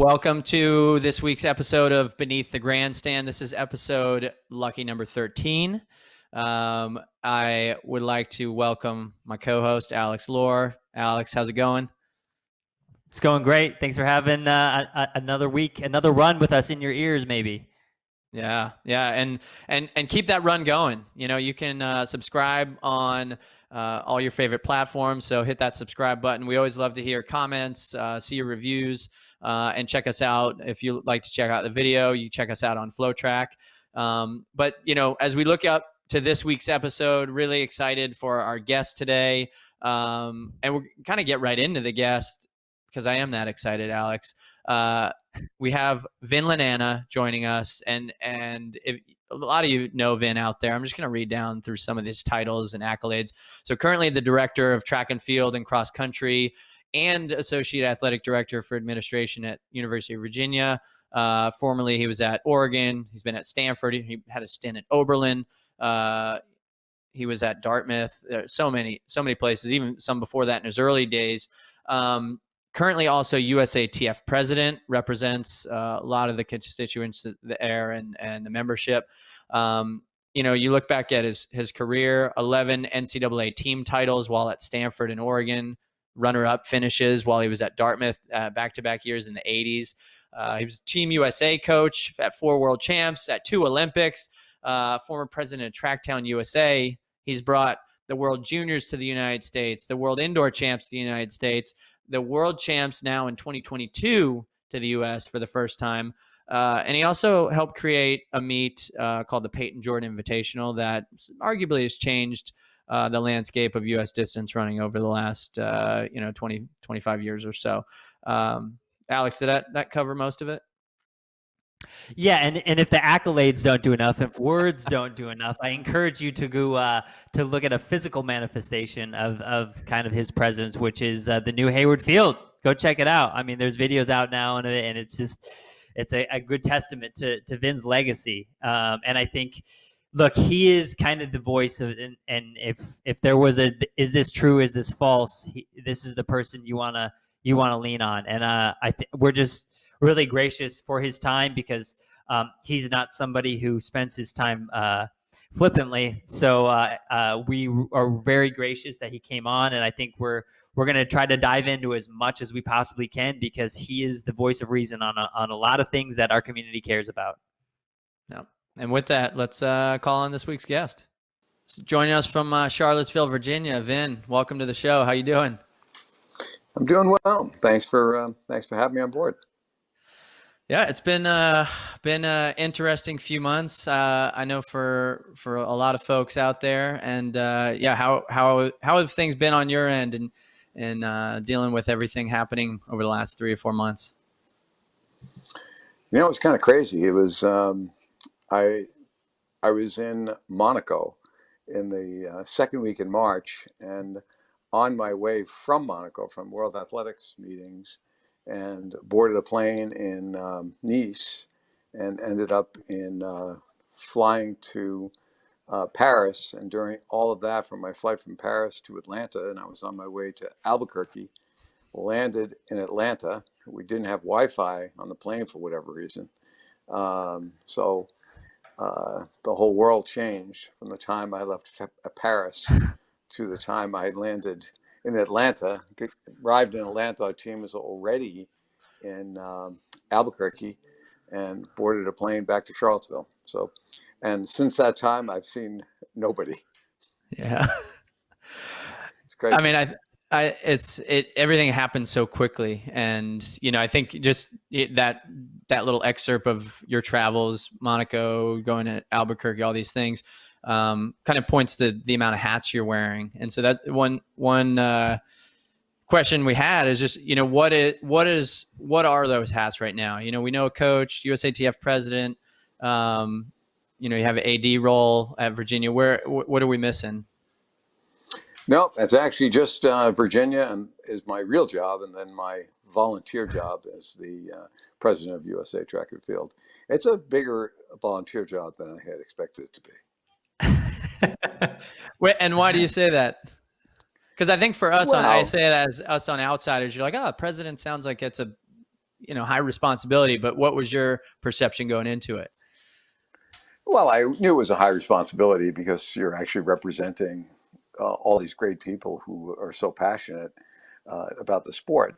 Welcome to this week's episode of Beneath the Grandstand. This is episode lucky number 13. I would like to welcome my co-host, Alex Lohr. Alex, how's it going? It's going great. Thanks for having another week, another run with us in your ears, maybe. Yeah, and keep that run going. You know, you can subscribe on all your favorite platforms. So hit that subscribe button. We always love to hear comments, see your reviews, and check us out. If you like to check out the video, you check us out on FlowTrack. But, you know, as we look up to this week's episode, really excited for our guest today. And we'll kind of get right into the guest because I am that excited, Alex. We have Vin Lananna joining us, and if a lot of you know Vin out there, I'm just going to read down through some of these titles and accolades. So currently the director of track and field and cross country and associate athletic director for administration at University of Virginia. Formerly he was at Oregon. He's been at Stanford. He had a stint at Oberlin. He was at Dartmouth. So many places, even some before that in his early days. Currently also USATF president, represents a lot of the constituents there and the membership. You know, you look back at his career, 11 NCAA team titles while at Stanford and Oregon, runner-up finishes while he was at Dartmouth back-to-back years in the 80s. He was Team USA coach at 4 world champs, at 2 Olympics, former president of Tracktown USA. He's brought the World Juniors to the United States, the World Indoor Champs to the United States, the World Champs now in 2022 to the U.S. for the first time. And he also helped create a meet called the Peyton Jordan Invitational that arguably has changed the landscape of U.S. distance running over the last 20, 25 years or so. Alex, did that cover most of it? Yeah, and if the accolades don't do enough, if words don't do enough, I encourage you to go to look at a physical manifestation of kind of his presence, which is the new Hayward Field. Go check it out. I mean, there's videos out now, and it's a good testament to Vin's legacy. And I think, look, he is kind of the voice of, and if there was is this true, is this false? This is the person you wanna lean on, and we're just really gracious for his time because he's not somebody who spends his time flippantly. So we are very gracious that he came on, and I think we're going to try to dive into as much as we possibly can because he is the voice of reason on a lot of things that our community cares about. Yeah. And with that, let's call on this week's guest. So joining us from Charlottesville, Virginia, Vin, welcome to the show. How you doing? I'm doing well. Thanks for having me on board. Yeah, it's been an interesting few months. I know for a lot of folks out there, and how have things been on your end and dealing with everything happening over the last 3 or 4 months? You know, it's kind of crazy. It was I was in Monaco in the second week in March, and on my way from Monaco, from World Athletics meetings, and boarded a plane in Nice and ended up in flying to Paris. And during all of that, from my flight from Paris to Atlanta, and I was on my way to Albuquerque, landed in Atlanta. We didn't have Wi-Fi on the plane for whatever reason. So the whole world changed from the time I left Paris to the time I landed in Atlanta. Arrived in Atlanta, our team was already in Albuquerque and boarded a plane back to Charlottesville. So, and since that time, I've seen nobody. Yeah. It's crazy. I mean, everything happened so quickly. And, you know, I think just that little excerpt of your travels, Monaco, going to Albuquerque, all these things, kind of points to the amount of hats you're wearing. And so that one question we had is just, you know, what are those hats right now? You know, we know a coach, USATF president, you know, you have an AD role at Virginia. What are we missing? No, it's actually just Virginia and is my real job. And then my volunteer job as the president of USA Track and Field. It's a bigger volunteer job than I had expected it to be. Wait, and why do you say that? Because I think for us, I say it as us on outsiders, you're like, oh, president sounds like it's a high responsibility, but what was your perception going into it? Well, I knew it was a high responsibility because you're actually representing all these great people who are so passionate about the sport.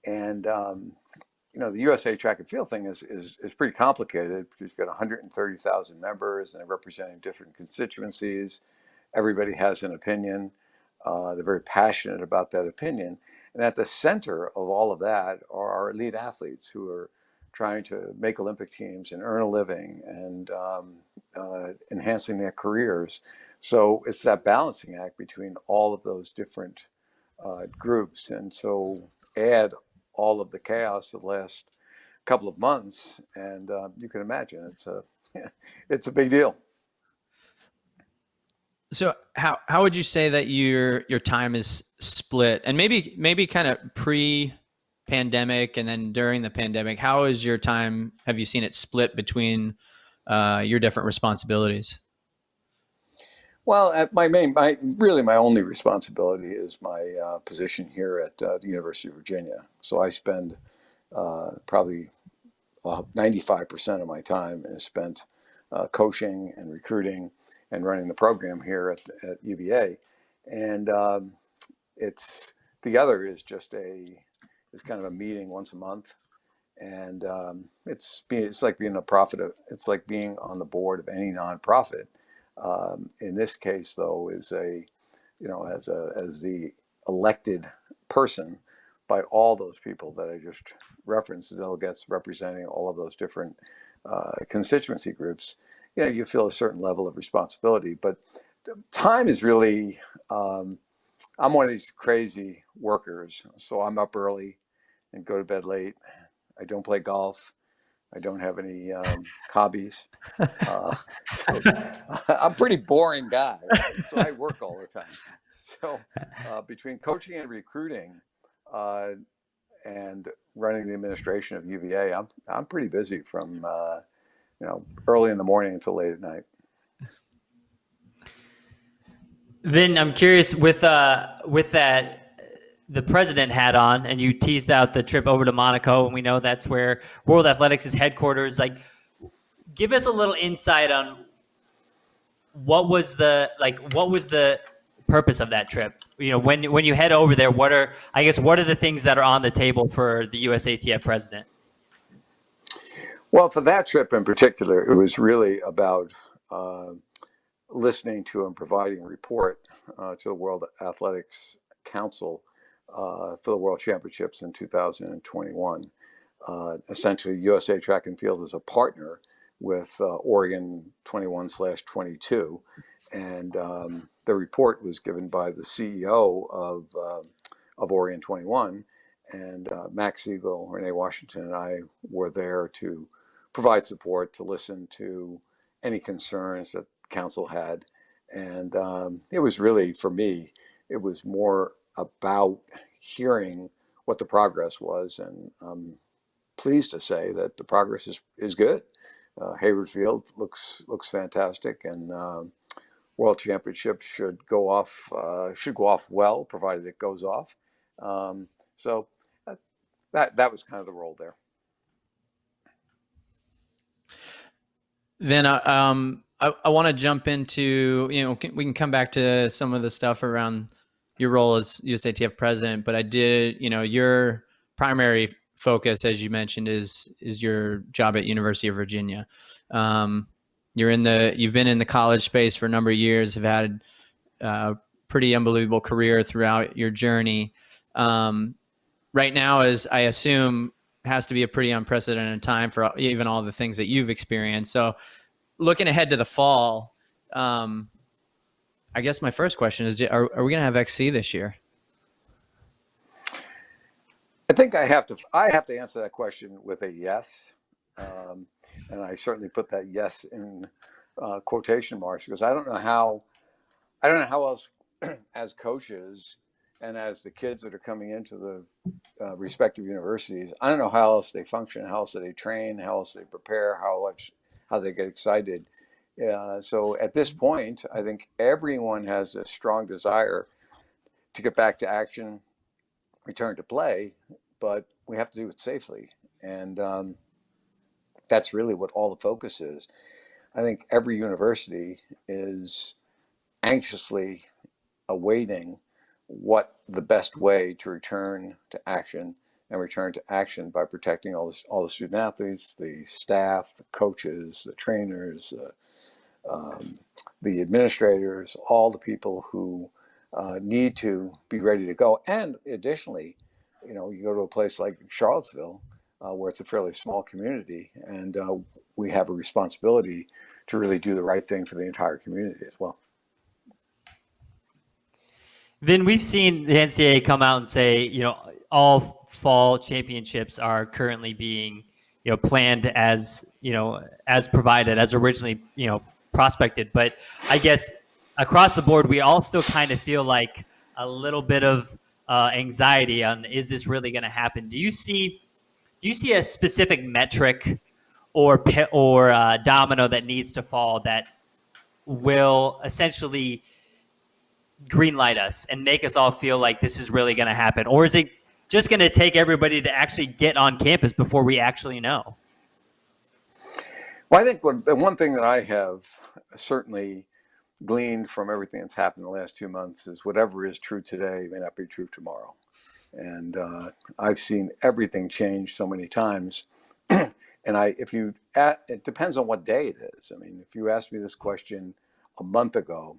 And the USA Track and Field thing is pretty complicated because you've got 130,000 members and they're representing different constituencies. Everybody has an opinion. They're very passionate about that opinion. And at the center of all of that are our elite athletes who are trying to make Olympic teams and earn a living and enhancing their careers. So it's that balancing act between all of those different groups. And so add all of the chaos of the last couple of months, and you can imagine it's a big deal. So how would you say that your time is split, and maybe kind of pre-pandemic and then during the pandemic? How is your time? Have you seen it split between your different responsibilities? Well, my only responsibility is my position here at the University of Virginia. So I spend probably 95% of my time is spent coaching and recruiting and running the program here at UVA. And the other is just is kind of a meeting once a month. And it's like being it's like being on the board of any nonprofit. In this case, though, as the elected person by all those people that I just referenced, the delegates representing all of those different constituency groups, you feel a certain level of responsibility. But time is really, I'm one of these crazy workers, so I'm up early and go to bed late. I don't play golf. I don't have any hobbies. So I'm a pretty boring guy, right? So I work all the time. So between coaching and recruiting and running the administration of UVA, I'm pretty busy from early in the morning until late at night. Vin, I'm curious with that the president hat on, and you teased out the trip over to Monaco, and we know that's where World Athletics is headquarters. Like, give us a little insight on what was the purpose of that trip? When you head over there, what are the things that are on the table for the USATF president? Well, for that trip in particular, it was really about listening to and providing a report to the World Athletics Council for the World Championships in 2021. Essentially, USA Track and Field is a partner with Oregon 21/22, and the report was given by the CEO of Oregon 21, and Max Siegel, Renee Washington, and I were there to provide support, to listen to any concerns that council had. And it was really, for me, it was more about hearing what the progress was. And I'm pleased to say that the progress is good. Hayward Field looks fantastic, and World Championship should go off well, provided it goes off. So that was kind of the role there. Then I want to jump into, we can come back to some of the stuff around your role as USATF president, but I did, your primary focus, as you mentioned, is your job at University of Virginia. You've been in the college space for a number of years, have had a pretty unbelievable career throughout your journey. Right now, as I assume, has to be a pretty unprecedented time for even all the things that you've experienced. So looking ahead to the fall, I guess my first question is, are we going to have XC this year? I think I have to answer that question with a yes. And I certainly put that yes in quotation marks, because I don't know how else as coaches and as the kids that are coming into the respective universities, I don't know how else they function, how else they train, how else they prepare, how they get excited. So at this point, I think everyone has a strong desire to get back to action, return to play, but we have to do it safely. And that's really what all the focus is. I think every university is anxiously awaiting what the best way to return to action, and return to action by protecting all the student athletes, the staff, the coaches, the trainers, the administrators, all the people who need to be ready to go. And additionally, you go to a place like Charlottesville, where it's a fairly small community, and we have a responsibility to really do the right thing for the entire community as well. Vin, we've seen the NCAA come out and say, all fall championships are currently being, planned as, as provided, as originally, prospected. But I guess across the board, we all still kind of feel like a little bit of anxiety on, is this really going to happen? Do you see a specific metric or domino that needs to fall that will essentially greenlight us and make us all feel like this is really going to happen? Or is it just going to take everybody to actually get on campus before we actually know? Well, I think the one thing that I have certainly gleaned from everything that's happened in the last 2 months is whatever is true today may not be true tomorrow. And I've seen everything change so many times. And it depends on what day it is. I mean, if you asked me this question a month ago,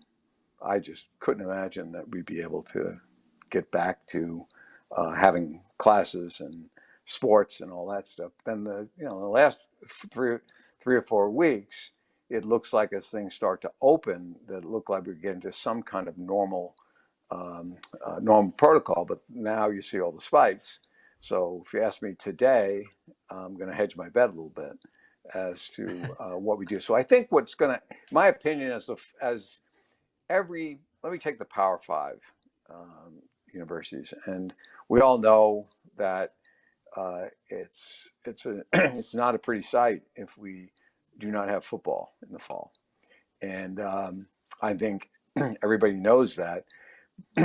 I just couldn't imagine that we'd be able to get back to having classes and sports and all that stuff. Then the last three or 4 weeks, it looks like as things start to open, that it looked like we're getting to some kind of normal protocol. But now you see all the spikes. So if you ask me today, I'm going to hedge my bet a little bit as to what we do. So I think my opinion as let me take the Power Five universities, and we all know that it's not a pretty sight if we do not have football in the fall, and I think everybody knows that.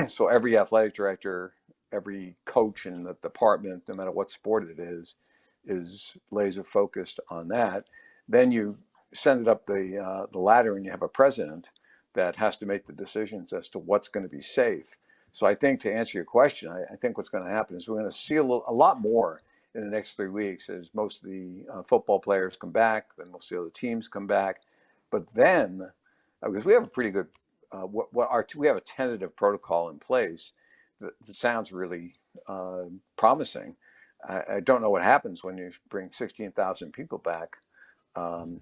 So every athletic director, every coach in the department, no matter what sport it is laser focused on that. Then you send it up the ladder, and you have a president that has to make the decisions as to what's going to be safe. So I think, to answer your question, I think what's going to happen is we're going to see a lot more in the next 3 weeks as most of the football players come back. Then we'll see other teams come back. But then, because we have a pretty good, we have a tentative protocol in place that sounds really promising. I don't know what happens when you bring 16,000 people back on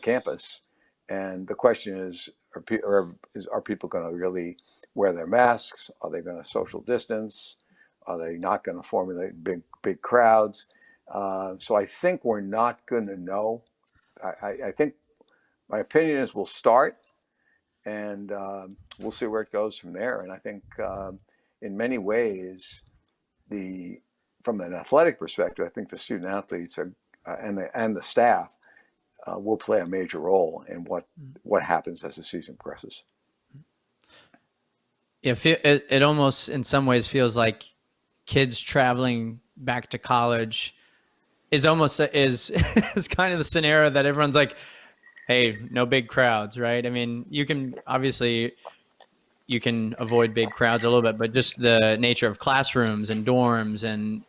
campus. And the question is, are people going to really wear their masks? Are they going to social distance? Are they not going to formulate big crowds? So I think we're not going to know. I think my opinion is we'll start, and we'll see where it goes from there. And I think in many ways, from an athletic perspective, I think the student athletes and the staff will play a major role in what happens as the season progresses. It almost in some ways feels like kids traveling back to college is almost is kind of the scenario that everyone's like, hey, no big crowds, right? I mean, you can avoid big crowds a little bit, but just the nature of classrooms and dorms, and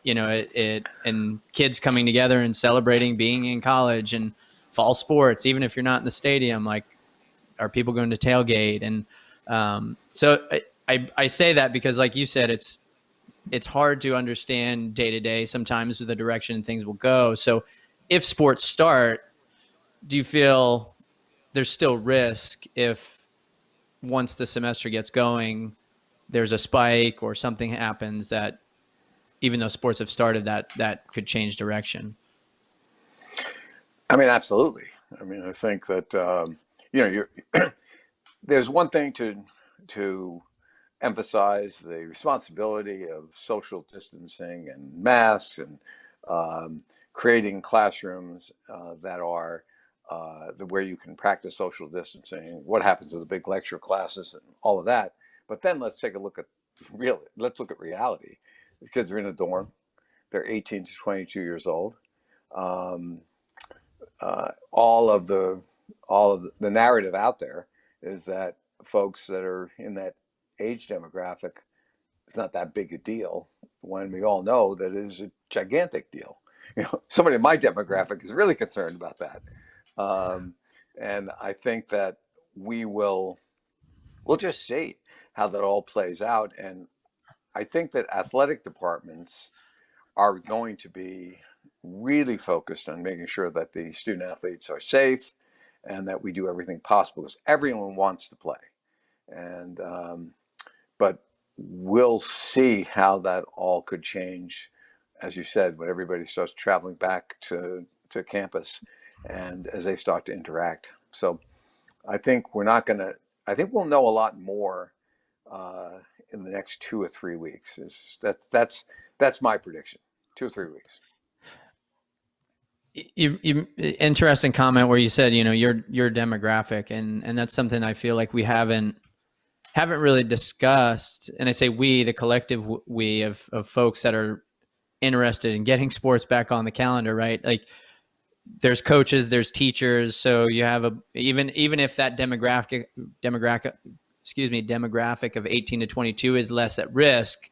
and kids coming together and celebrating being in college, and fall sports, even if you're not in the stadium, like, are people going to tailgate? And so I say that because, like you said, it's hard to understand day to day sometimes with the direction things will go. So if sports start, do you feel there's still risk if once the semester gets going, there's a spike or something happens that, even though sports have started, that could change direction? I mean, absolutely. I mean, I think that there's one thing to emphasize the responsibility of social distancing and masks, and creating classrooms that are where you can practice social distancing. What happens to the big lecture classes and all of that? But then let's look at reality. The kids are in a dorm. They're 18 to 22 years old. um, all of the narrative out there is that folks that are in that age demographic, it's not that big a deal, when we all know that it is a gigantic deal. Somebody in my demographic is really concerned about that. And I think that we'll just see how that all plays out. And I think that athletic departments are going to be really focused on making sure that the student athletes are safe and that we do everything possible, because everyone wants to play. And but we'll see how that all could change, as you said, when everybody starts traveling back to campus and as they start to interact. So I think I think we'll know a lot more in the next 2 or 3 weeks. That's my prediction. 2 or 3 weeks. You interesting comment where you said, your demographic, and that's something I feel like we haven't really discussed. And I say we, the collective we of folks that are interested in getting sports back on the calendar, right? Like, there's coaches, there's teachers. So you have even if that demographic of 18 to 22 is less at risk,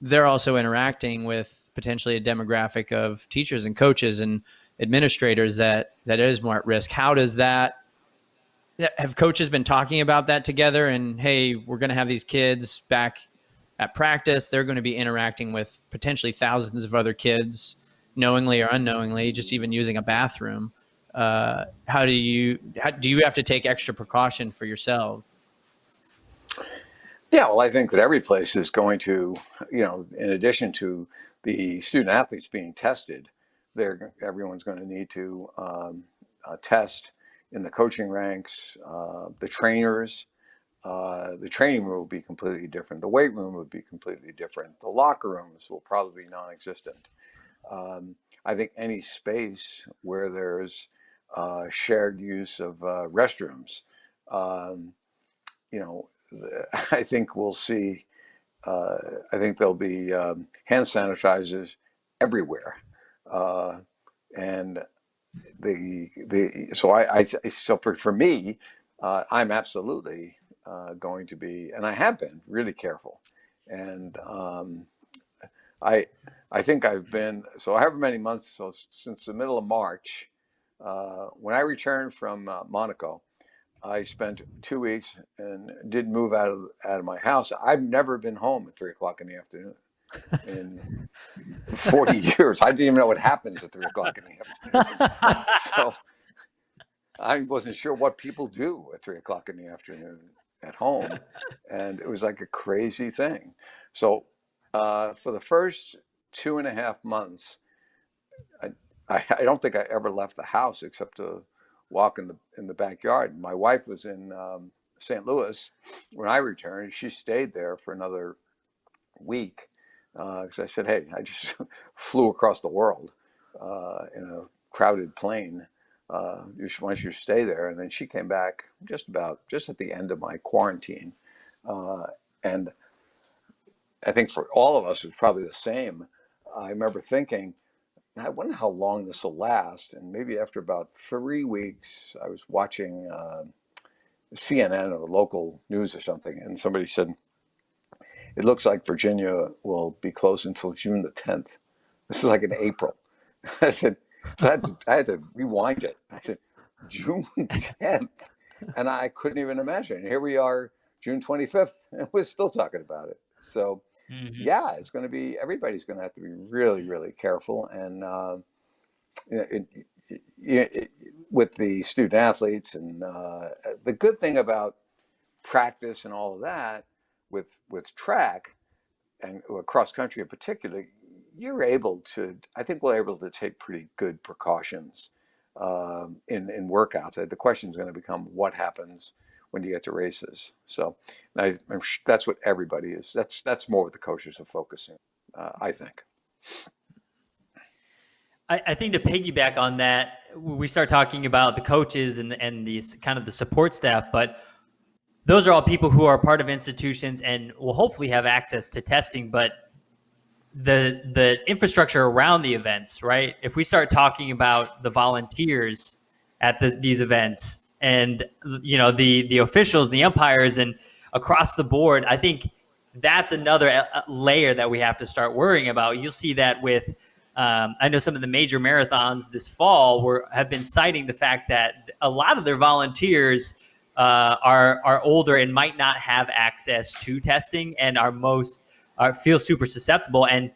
they're also interacting with potentially a demographic of teachers and coaches and administrators that is more at risk. How does that, have coaches been talking about that together? And hey, we're going to have these kids back at practice. They're going to be interacting with potentially thousands of other kids, knowingly or unknowingly, just even using a bathroom. Do you have to take extra precaution for yourself? Yeah, well, I think that every place is going to, in addition to the student athletes being tested, everyone's going to need to test in the coaching ranks, the trainers. The training room will be completely different. The weight room would be completely different. The locker rooms will probably be non-existent. I think any space where there's shared use of restrooms, I think we'll see. I think there'll be hand sanitizers everywhere, and so for me, I'm absolutely going to be, and I have been really careful, and I think I've been, so however many months, so since the middle of March, when I returned from Monaco, I spent 2 weeks and didn't move out of my house. I've never been home at 3:00 in the afternoon in 40 years. I didn't even know what happens at 3:00 in the afternoon. So I wasn't sure what people do at 3:00 in the afternoon at home, and it was like a crazy thing. So for the first 2.5 months, I don't think I ever left the house except to walk in the backyard. My wife was in St. Louis when I returned. She stayed there for another week because I said, "Hey, I just flew across the world in a crowded plane. Why don't you stay there?" And then she came back just at the end of my quarantine, and I think for all of us it was probably the same. I remember thinking, I wonder how long this will last. And maybe after about 3 weeks, I was watching CNN or local news or something, and somebody said, "It looks like Virginia will be closed until June the 10th. This is like in April." I said, so I had to rewind it. I said, June 10th. And I couldn't even imagine. Here we are, June 25th, and we're still talking about it. So yeah, it's going to be, everybody's going to have to be really, really careful. And with the student athletes, and the good thing about practice and all of that with track and cross country in particular, I think we're able to take pretty good precautions in workouts. The question is going to become what happens when you get to races. So that's what everybody is. That's more what the coaches are focusing, I think. I think to piggyback on that, we start talking about the coaches and these kind of the support staff, but those are all people who are part of institutions and will hopefully have access to testing. But the infrastructure around the events, right? If we start talking about the volunteers at these events, and the officials, the umpires, and across the board, I think that's another layer that we have to start worrying about. You'll see that with I know some of the major marathons this fall have been citing the fact that a lot of their volunteers are older and might not have access to testing, and feel super susceptible. And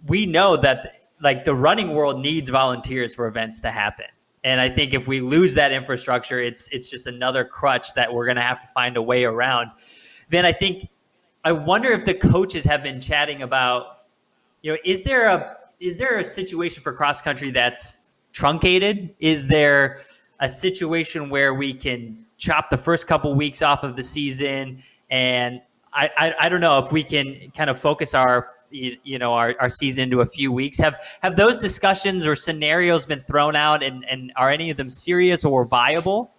we know that like the running world needs volunteers for events to happen. And I think if we lose that infrastructure, it's just another crutch that we're going to have to find a way around. Then I wonder if the coaches have been chatting about, is there a situation for cross country that's truncated? Is there a situation where we can chop the first couple weeks off of the season? And I don't know if we can kind of focus our season into a few weeks. Have those discussions or scenarios been thrown out, and are any of them serious or viable?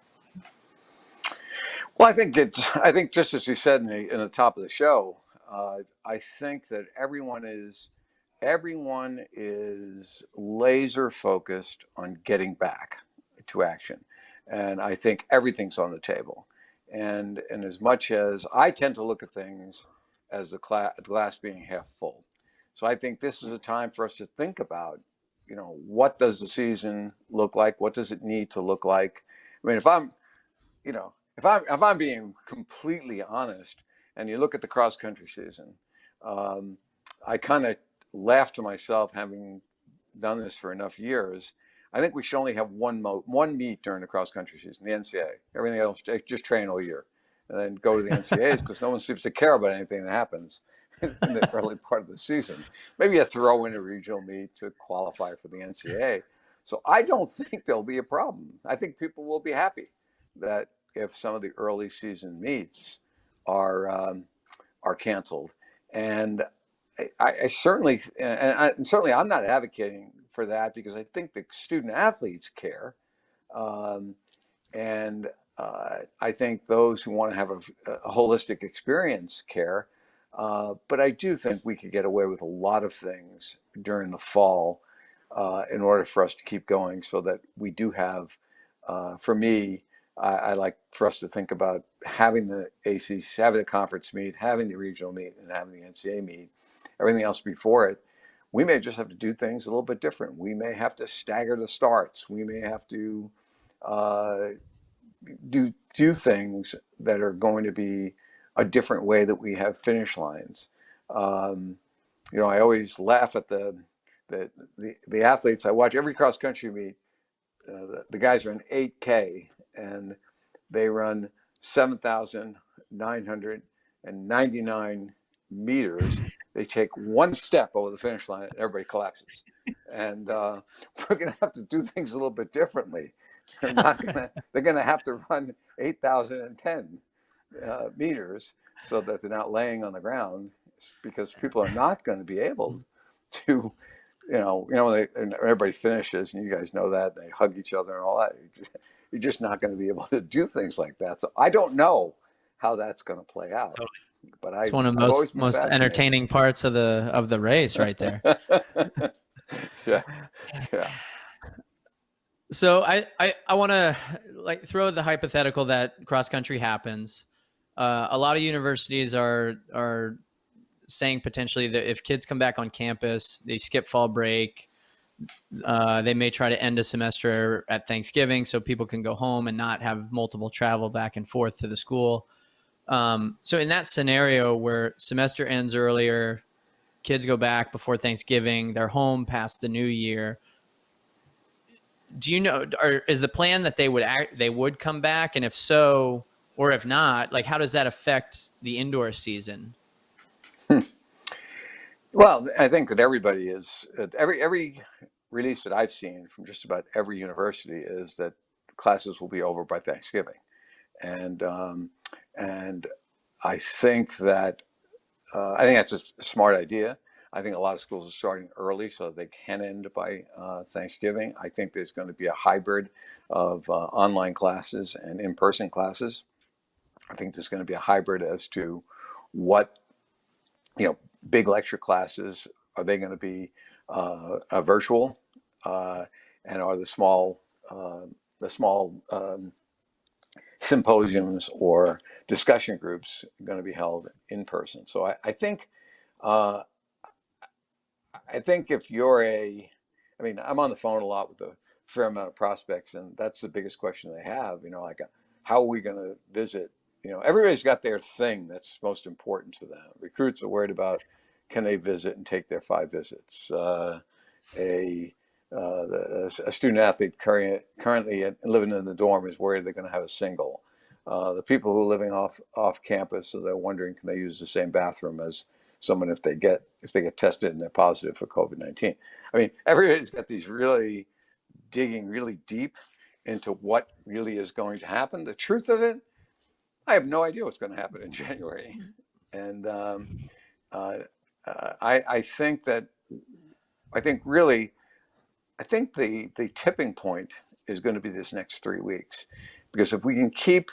Well, I think just as we said in the top of the show, I think that everyone is laser focused on getting back to action, and I think everything's on the table. And as much as I tend to look at things as the glass being half full, so I think this is a time for us to think about, what does the season look like? What does it need to look like? I mean, if I'm being completely honest, and you look at the cross country season, I kind of laugh to myself, having done this for enough years. I think we should only have one meet during the cross country season, the NCAA. Everything else, just train all year, and then go to the NCAAs, because no one seems to care about anything that happens in the early part of the season. Maybe you throw in a regional meet to qualify for the NCAA. So I don't think there'll be a problem. I think people will be happy that if some of the early season meets are canceled. And I certainly, and certainly I'm not advocating for that, because I think the student athletes care. And I think those who want to have a holistic experience care. But I do think we could get away with a lot of things during the fall in order for us to keep going, so that we do have, for me, I like for us to think about having the ACC, having the conference meet, having the regional meet, and having the NCAA meet. Everything else before it, we may just have to do things a little bit different. We may have to stagger the starts. We may have to do things that are going to be a different way that we have finish lines. I always laugh at the athletes. I watch every cross country meet. The guys are in 8K, and they run 7,999 meters. They take one step over the finish line, and everybody collapses. And we're going to have to do things a little bit differently. They're going to have to run 8,010 meters, so that they're not laying on the ground, because people are not going to be able to, when everybody finishes, and you guys know that, they hug each other and all that. You're just not going to be able to do things like that. So I don't know how that's going to play out. Totally. But it's one of the most entertaining parts of the race right there. Yeah. So I want to throw the hypothetical that cross country happens. A lot of universities are saying potentially that if kids come back on campus, they skip fall break. They may try to end a semester at Thanksgiving, so people can go home and not have multiple travel back and forth to the school. So in that scenario where semester ends earlier, kids go back before Thanksgiving, they're home past the new year. Do you know, or is the plan that they would come back? And if so, or if not, how does that affect the indoor season? Well, I think that everybody is, every release that I've seen from just about every university is that classes will be over by Thanksgiving. And I think that's a smart idea. I think a lot of schools are starting early so that they can end by Thanksgiving. I think there's going to be a hybrid of online classes and in-person classes. I think there's going to be a hybrid as to what, big lecture classes Are they going to be virtual? And are the small symposiums or discussion groups going to be held in person? So uh, I think if you're I mean, I'm on the phone a lot with a fair amount of prospects, and that's the biggest question they have. Like, how are we going to visit? Everybody's got their thing that's most important to them. Recruits are worried about, can they visit and take their 5 visits? A student athlete currently living in the dorm is worried they're going to have a single. The people who are living off campus, so they're wondering, can they use the same bathroom as someone if they get tested and they're positive for COVID-19. I mean, everybody's got these really digging really deep into what really is going to happen. The truth of it, I have no idea what's going to happen in January, and I think the tipping point is going to be this next 3 weeks, because if we can keep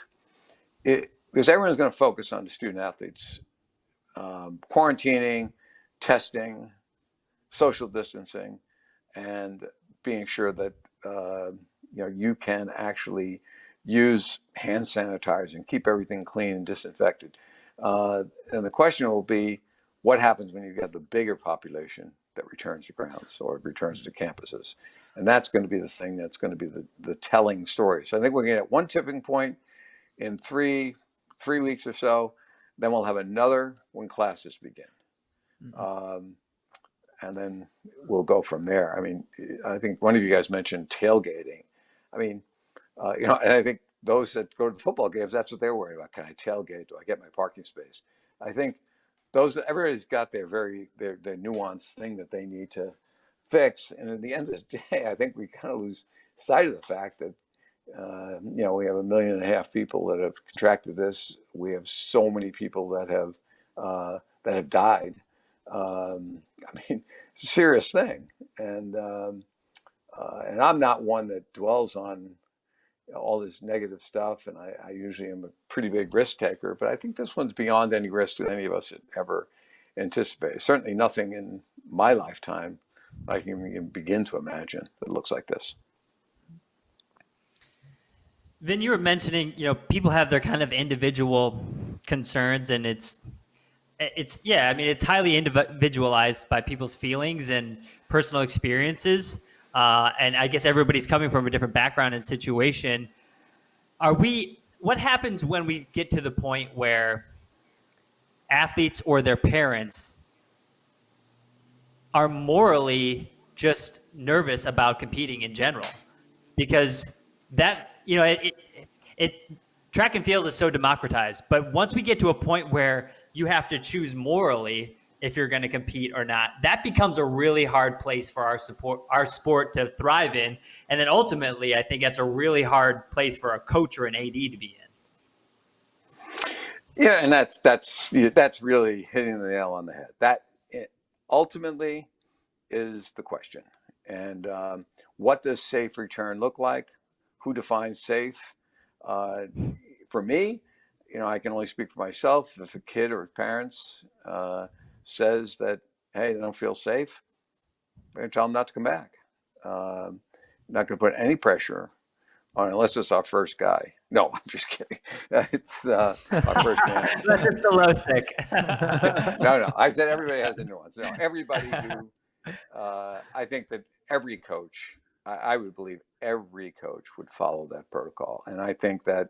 it, because everyone's going to focus on the student athletes. Quarantining, testing, social distancing, and being sure that you can actually use hand sanitizer and keep everything clean and disinfected. And the question will be, what happens when you get the bigger population that returns to grounds or returns to campuses? And that's going to be the thing that's going to be the telling story. So I think we're going to get one tipping point in three weeks or so. Then we'll have another when classes begin. And then we'll go from there. I mean, I think one of you guys mentioned tailgating. I mean, and I think those that go to the football games, that's what they're worried about. Can I tailgate? Do I get my parking space? I think everybody's got their nuanced thing that they need to fix. And at the end of the day, I think we kind of lose sight of the fact that we have 1.5 million people that have contracted this. We have so many people that have died. I mean, it's a serious thing, and I'm not one that dwells on all this negative stuff, and I usually am a pretty big risk taker. But I think this one's beyond any risk that any of us had ever anticipated. Certainly nothing in my lifetime I can even begin to imagine that looks like this. Vin, you were mentioning, people have their kind of individual concerns, and it's highly individualized by people's feelings and personal experiences. And I guess everybody's coming from a different background and situation. What happens when we get to the point where athletes or their parents are morally just nervous about competing in general? Because that, track and field is so democratized, but once we get to a point where you have to choose morally if you're going to compete or not, that becomes a really hard place for our sport to thrive in. And then ultimately, I think that's a really hard place for a coach or an AD to be in. Yeah, and that's really hitting the nail on the head. That ultimately is the question. And what does safe return look like? Who defines safe? For me, I can only speak for myself. If a kid or parents says that, hey, they don't feel safe, I'm going to tell them not to come back. Not going to put any pressure on, unless it's our first guy. No, I'm just kidding. It's our first man. That's the low stick. No. I said everybody has a nuance. No, everybody who, I think that every coach, I would believe every coach would follow that protocol. And I think that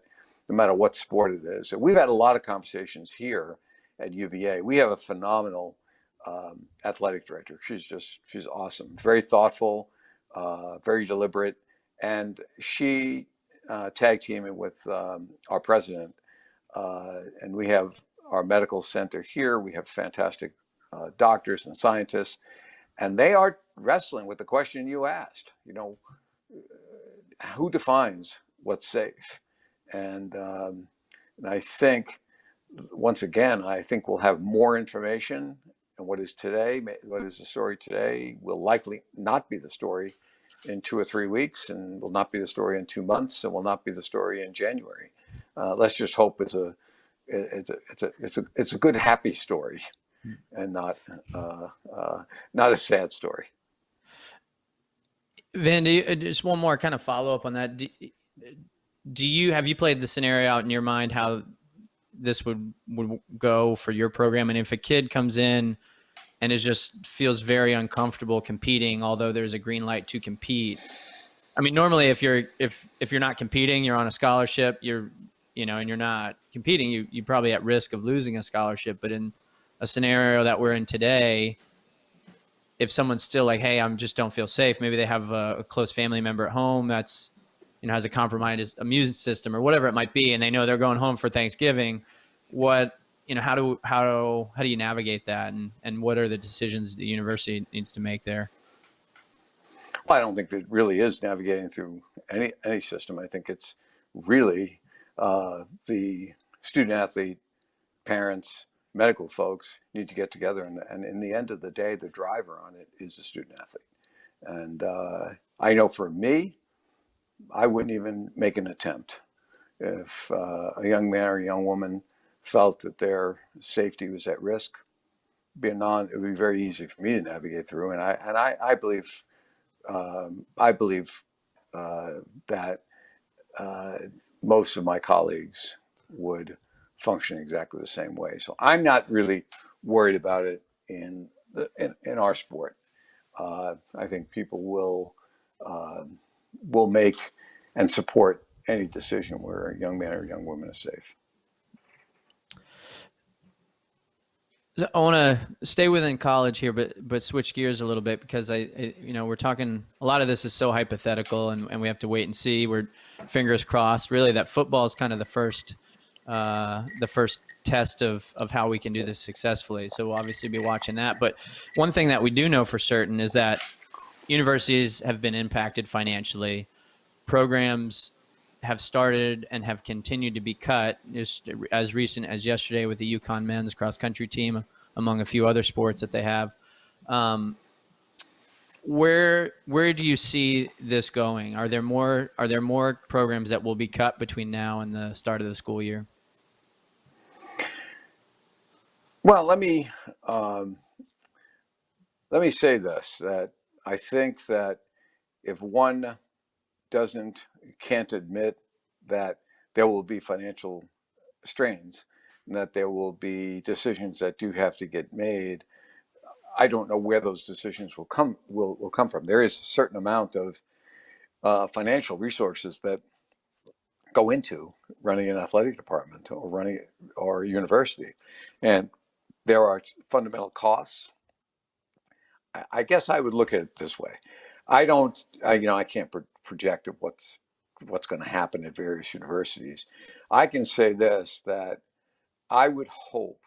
no matter what sport it is, we've had a lot of conversations here at UVA. We have a phenomenal athletic director. She's awesome, very thoughtful, very deliberate. And she tag teaming with our president. And we have our medical center here. We have fantastic doctors and scientists. And they are wrestling with the question you asked, who defines what's safe? And I think, once again, we'll have more information. And what is the story today will likely not be the story in 2 or 3 weeks, and will not be the story in 2 months, and will not be the story in January. Let's just hope it's a good, happy story, and not a sad story. Vin, just one more kind of follow up on that. Have you played the scenario out in your mind how this would go for your program? And if a kid comes in and just feels very uncomfortable competing, although there's a green light to compete. I mean, normally if you're not competing, you're on a scholarship, and you're not competing, you're probably at risk of losing a scholarship. But in a scenario that we're in today, if someone's still like, hey, just don't feel safe, maybe they have a close family member at home that's, has a compromised immune system or whatever it might be, and they know they're going home for Thanksgiving, how do you navigate that, and what are the decisions the university needs to make there? Well, I don't think it really is navigating through any system. I think it's really the student athlete, parents, medical folks need to get together, and in the end of the day, the driver on it is the student athlete. And I know for me, I wouldn't even make an attempt if a young man or a young woman felt that their safety was at risk. It would be very easy for me to navigate through, and I believe that most of my colleagues would function exactly the same way. So I'm not really worried about it in our sport. I think people will make and support any decision where a young man or a young woman is safe. I want to stay within college here, but switch gears a little bit, because we're talking, a lot of this is so hypothetical, and we have to wait and see. We're fingers crossed, really, that football is kind of the first test of how we can do this successfully. So we'll obviously be watching that. But one thing that we do know for certain is that universities have been impacted financially. Programs have started and have continued to be cut, just as recent as yesterday with the UConn men's cross country team, among a few other sports that they have. Where do you see this going? Are there more programs that will be cut between now and the start of the school year? Well, let me say this, that I think that if one can't admit that there will be financial strains and that there will be decisions that do have to get made, I don't know where those decisions will come from. There is a certain amount of financial resources that go into running an athletic department or a university, and there are fundamental costs. I guess I would look at it this way. I can't project what's going to happen at various universities. I can say this, that I would hope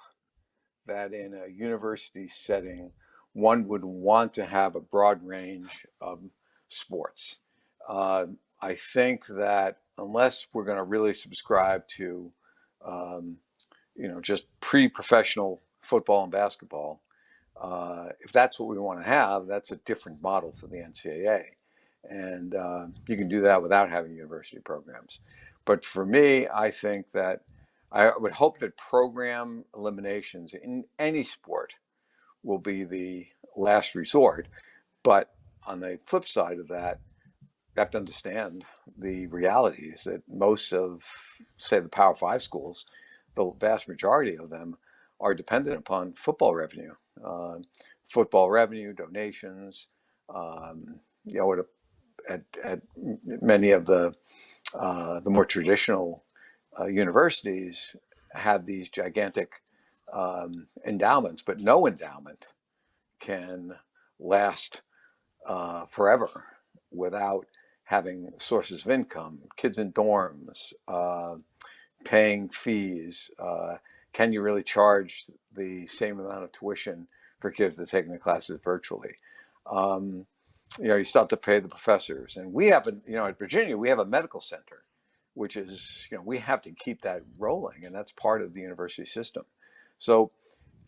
that in a university setting, one would want to have a broad range of sports. I think that unless we're going to really subscribe to, just pre-professional football and basketball, if that's what we want to have, that's a different model for the NCAA. And you can do that without having university programs. But for me, I think that I would hope that program eliminations in any sport will be the last resort. But on the flip side of that, you have to understand the realities that most of, say, the Power 5 schools, the vast majority of them, are dependent upon football revenue. Donations, at many of the more traditional universities have these gigantic endowments, but no endowment can last forever without having sources of income, kids in dorms, paying fees. Can you really charge the same amount of tuition for kids that are taking the classes virtually? You still have to pay the professors. And we have, at Virginia, we have a medical center, which is, we have to keep that rolling, and that's part of the university system. So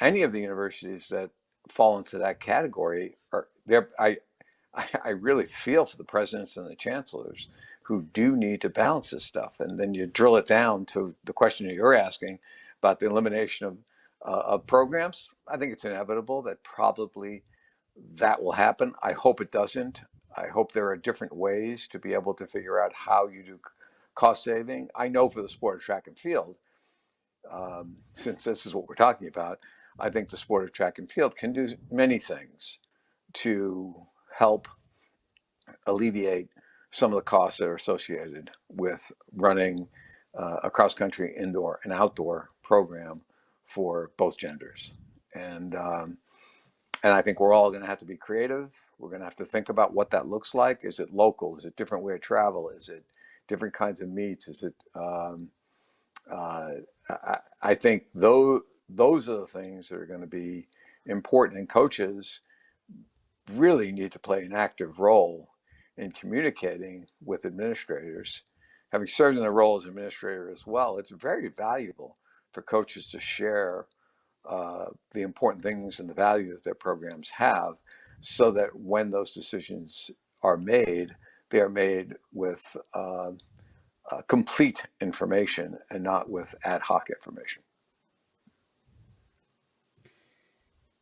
any of the universities that fall into that category are there. I really feel for the presidents and the chancellors who do need to balance this stuff. And then you drill it down to the question that you're asking about the elimination of programs. I think it's inevitable that probably that will happen. I hope it doesn't. I hope there are different ways to be able to figure out how you do cost saving. I know for the sport of track and field, since this is what we're talking about, I think the sport of track and field can do many things to help alleviate some of the costs that are associated with running a cross-country indoor and outdoor program for both genders. And I think we're all going to have to be creative. We're going to have to think about what that looks like. Is it local? Is it different way of travel? Is it different kinds of meets? Is it? I think those are the things that are going to be important, and coaches really need to play an active role in communicating with administrators. Having served in a role as administrator as well, it's very valuable for coaches to share the important things and the value that their programs have, so that when those decisions are made, they are made with complete information and not with ad hoc information.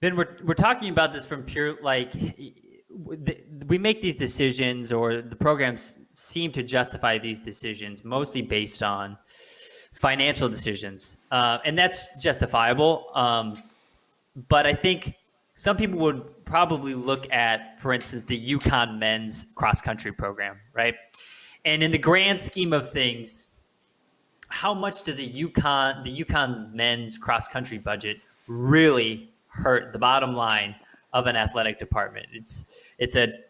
Then we're talking about this from pure, like, we make these decisions, or the programs seem to justify these decisions mostly based on financial decisions, and that's justifiable. But I think some people would probably look at, for instance, the UConn men's cross country program, right? And in the grand scheme of things, how much does the UConn men's cross country budget really hurt the bottom line of an athletic department?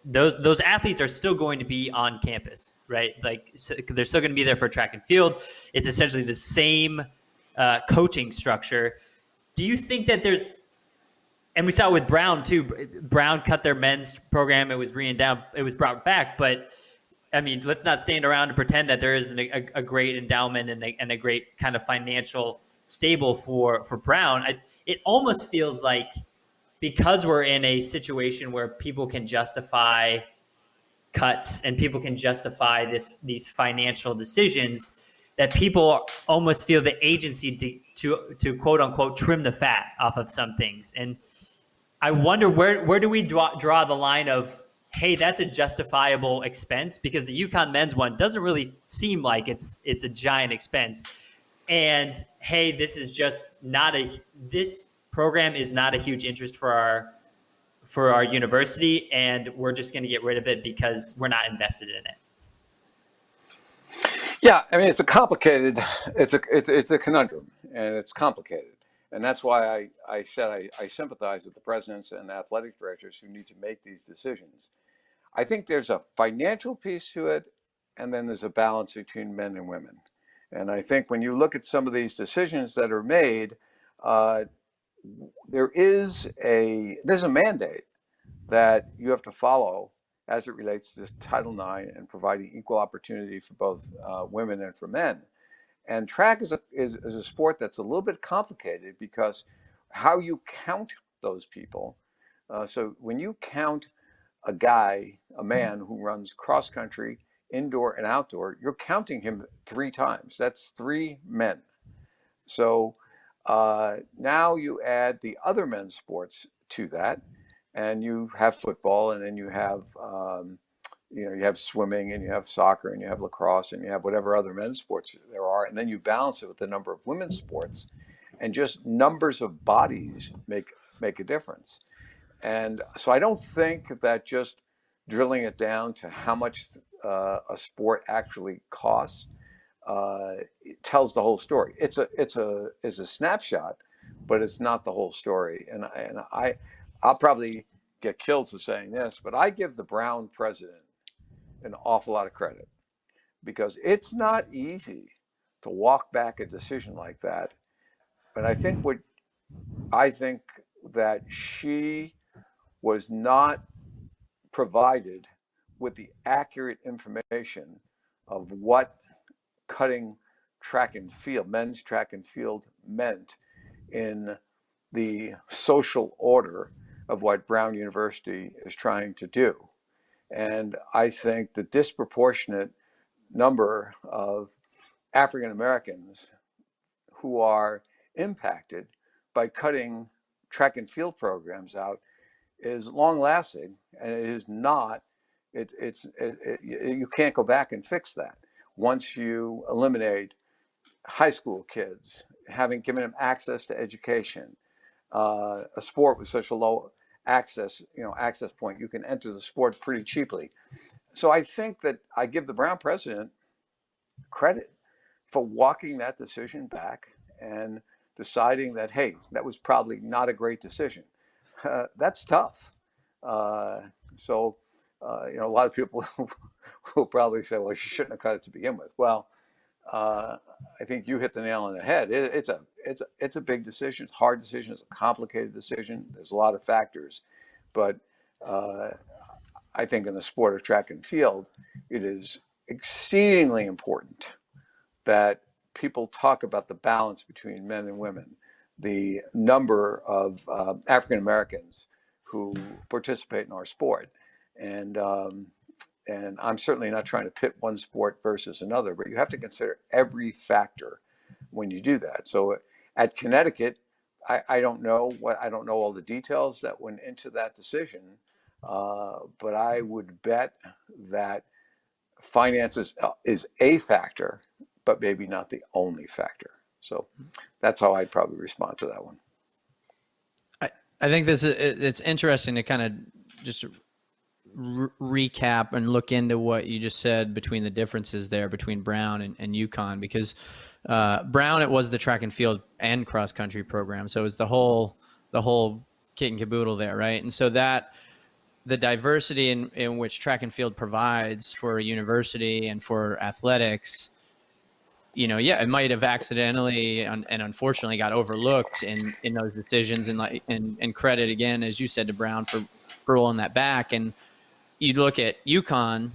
Those athletes are still going to be on campus, right? Like, so they're still going to be there for track and field. It's essentially the same coaching structure. Do you think that and we saw it with Brown too. Brown cut their men's program. It was brought back, but I mean, let's not stand around and pretend that there isn't a great endowment and a great kind of financial stable for Brown. It almost feels like, because we're in a situation where people can justify cuts and people can justify these financial decisions, that people almost feel the agency to quote unquote trim the fat off of some things. And I wonder, where do we draw the line of, hey, that's a justifiable expense? Because the UConn men's one doesn't really seem like it's a giant expense. And hey, this program is not a huge interest for our university, and we're just going to get rid of it because we're not invested in it. Yeah, I mean, it's a complicated, it's a conundrum, and it's complicated. And that's why I said I sympathize with the presidents and athletic directors who need to make these decisions. I think there's a financial piece to it, and then there's a balance between men and women. And I think when you look at some of these decisions that are made, there's a mandate that you have to follow as it relates to Title IX and providing equal opportunity for both women and for men. And track is a sport that's a little bit complicated, because how you count those people. So when you count a man who runs cross country, indoor and outdoor, you're counting him 3 times. That's 3 men. So now you add the other men's sports to that, and you have football, and then you have you have swimming, and you have soccer, and you have lacrosse, and you have whatever other men's sports there are, and then you balance it with the number of women's sports, and just numbers of bodies make a difference. And so I don't think that just drilling it down to how much a sport actually costs it tells the whole story. It's a snapshot, but it's not the whole story. And I'll probably get killed for saying this, but I give the Brown president an awful lot of credit, because it's not easy to walk back a decision like that. But I think that she was not provided with the accurate information of what cutting track and field, men's track and field, meant in the social order of what Brown University is trying to do. And I think the disproportionate number of African Americans who are impacted by cutting track and field programs out is long lasting, and it is not. You can't go back and fix that. Once you eliminate high school kids having given them access to education, a sport with such a low access point, you can enter the sport pretty cheaply. So I think that I give the Brown president credit for walking that decision back and deciding that, hey, that was probably not a great decision. That's tough. A lot of people will probably say, well, you shouldn't have cut it to begin with. Well, I think you hit the nail on the head. It's a big decision. It's a hard decision. It's a complicated decision. There's a lot of factors, but I think in the sport of track and field, it is exceedingly important that people talk about the balance between men and women, the number of African Americans who participate in our sport, and I'm certainly not trying to pit one sport versus another, but you have to consider every factor when you do that. So at Connecticut, I don't know all the details that went into that decision, but I would bet that finances is a factor, but maybe not the only factor. So that's how I'd probably respond to that one. I think it's interesting to kind of just recap and look into what you just said between the differences there between Brown and UConn, because Brown, it was the track and field and cross country program. So it was the whole kit and caboodle there. Right. And so that the diversity in which track and field provides for a university and for athletics, it might have accidentally and unfortunately got overlooked in those decisions, and credit again, as you said, to Brown for rolling that back. And you look at UConn,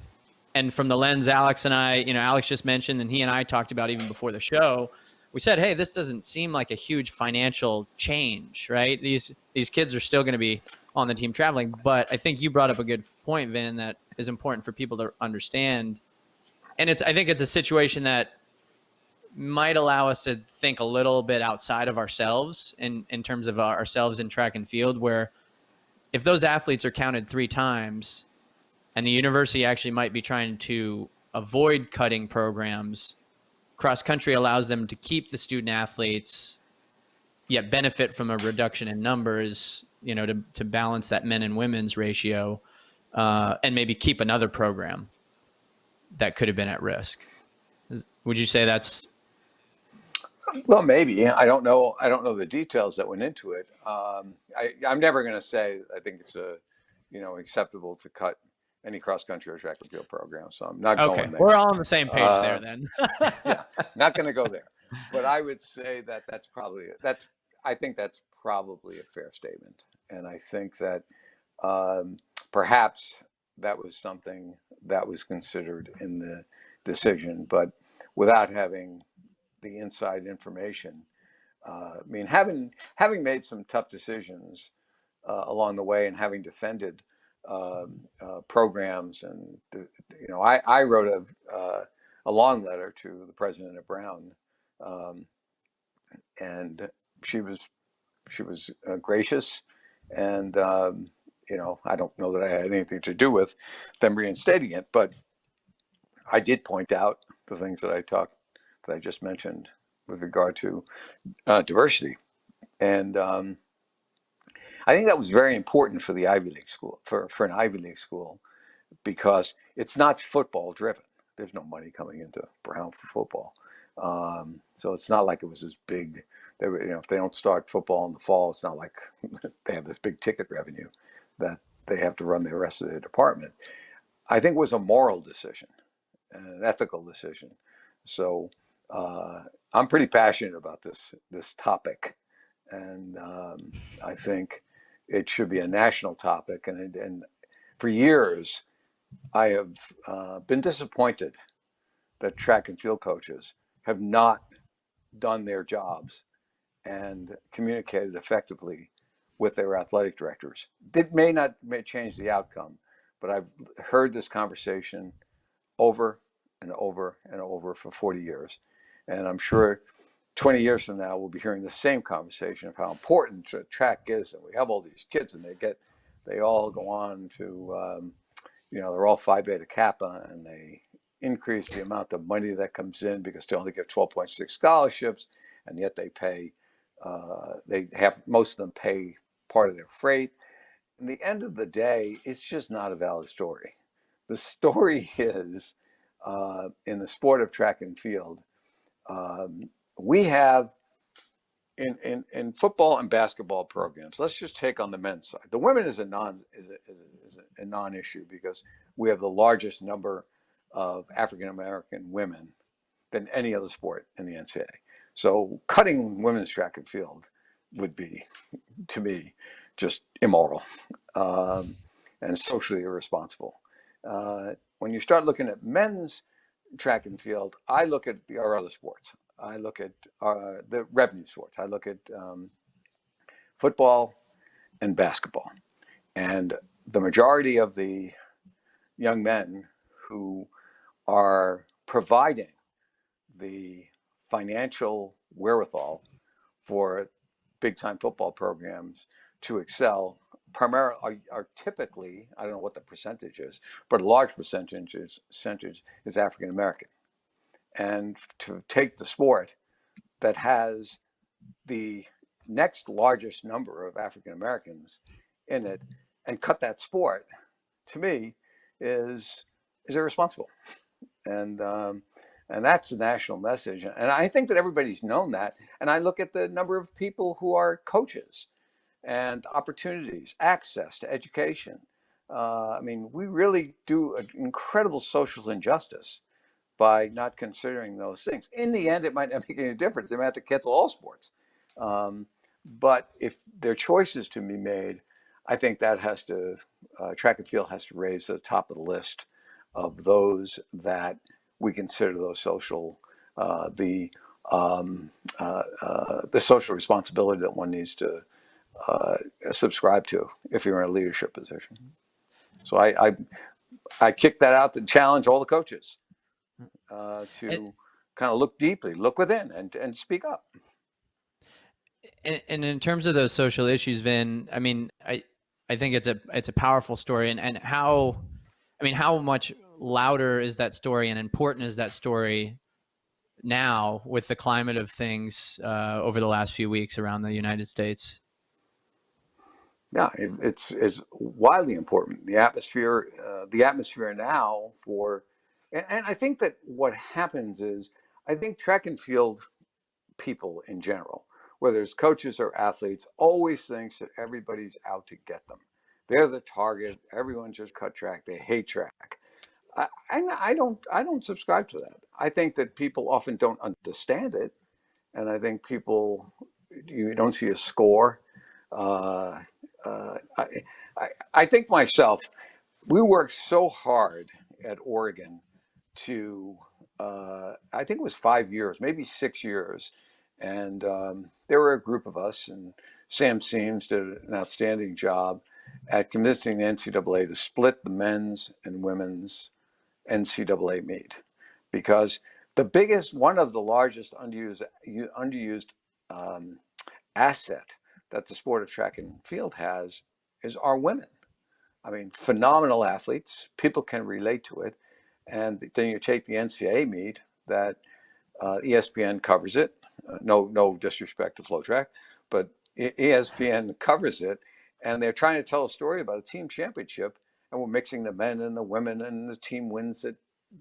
and from the lens Alex and I, Alex just mentioned, and he and I talked about even before the show, we said, hey, this doesn't seem like a huge financial change, right? These kids are still going to be on the team traveling. But I think you brought up a good point, Vin, that is important for people to understand. And I think it's a situation that might allow us to think a little bit outside of ourselves in terms of ourselves in track and field, where if those athletes are counted 3 times and the university actually might be trying to avoid cutting programs, cross country allows them to keep the student athletes, yet benefit from a reduction in numbers, to balance that men and women's ratio, and maybe keep another program that could have been at risk. Would you say that's? Well, maybe. I don't know the details that went into it. I'm never going to say I think it's acceptable to cut any cross country or track and field program. So I'm not going there. We're all on the same page there then. Yeah, not going to go there. But I would say that I think that's probably a fair statement. And I think that perhaps that was something that was considered in the decision, but without having the inside information. Having made some tough decisions along the way, and having defended programs, and I wrote a long letter to the president of Brown, and she was gracious, and I don't know that I had anything to do with them reinstating it, but I did point out the things that I just mentioned with regard to diversity, and I think that was very important for the Ivy League school, for an Ivy League school, because it's not football driven. There's no money coming into Brown for football, so it's not like it was this big. If they don't start football in the fall, it's not like they have this big ticket revenue that they have to run the rest of their department. I think it was a moral decision and an ethical decision. So I'm pretty passionate about this topic, and I think it should be a national topic. And for years, I have been disappointed that track and field coaches have not done their jobs and communicated effectively with their athletic directors. It may change the outcome, but I've heard this conversation over and over and over for 40 years. And I'm sure 20 years from now, we'll be hearing the same conversation of how important track is. And we have all these kids and they all go on to, they're all Phi Beta Kappa, and they increase the amount of money that comes in because they only give 12.6 scholarships, and yet they pay, most of them pay part of their freight. In the end of the day, it's just not a valid story. The story is, in the sport of track and field, we have in football and basketball programs. Let's just take on the men's side. The women is a non-issue because we have the largest number of African American women than any other sport in the NCAA. So cutting women's track and field would be, to me, just immoral and socially irresponsible. When you start looking at men's track and field, I look at our other sports. I look at the revenue sports. I look at football and basketball. And the majority of the young men who are providing the financial wherewithal for big-time football programs to excel primarily are typically, I don't know what the percentage is, but a large percentage is African American. And to take the sport that has the next largest number of African Americans in it and cut that sport, to me, is irresponsible. And that's the national message. And I think that everybody's known that. And I look at the number of people who are coaches and opportunities, access to education. We really do an incredible social injustice by not considering those things. In the end, it might not make any difference. They might have to cancel all sports. But if there are choices to be made, I think that has to, track and field has to raise to the top of the list of those that we consider those social, the social responsibility that one needs to subscribe to if you're in a leadership position. So I kick that out to challenge all the coaches to kind of look deeply, look within, and speak up. And in terms of those social issues, Vin, I think it's a powerful story, and how much louder is that story and important is that story now with the climate of things over the last few weeks around the United States? Yeah, it's wildly important. The atmosphere now and I think that what happens is, I think track and field people in general, whether it's coaches or athletes, always thinks that everybody's out to get them. They're the target. Everyone just cut track. They hate track. I don't subscribe to that. I think that people often don't understand it, and I think you don't see a score. I think myself, we worked so hard at Oregon to, I think it was 5 years, maybe 6 years. And there were a group of us, and Sam Seams did an outstanding job at convincing the NCAA to split the men's and women's NCAA meet. Because one of the largest underused asset that the sport of track and field has is our women. Phenomenal athletes. People can relate to it. And then you take the NCAA meet that ESPN covers it. No disrespect to FloTrack, but ESPN covers it, and they're trying to tell a story about a team championship, and we're mixing the men and the women, and the team wins it.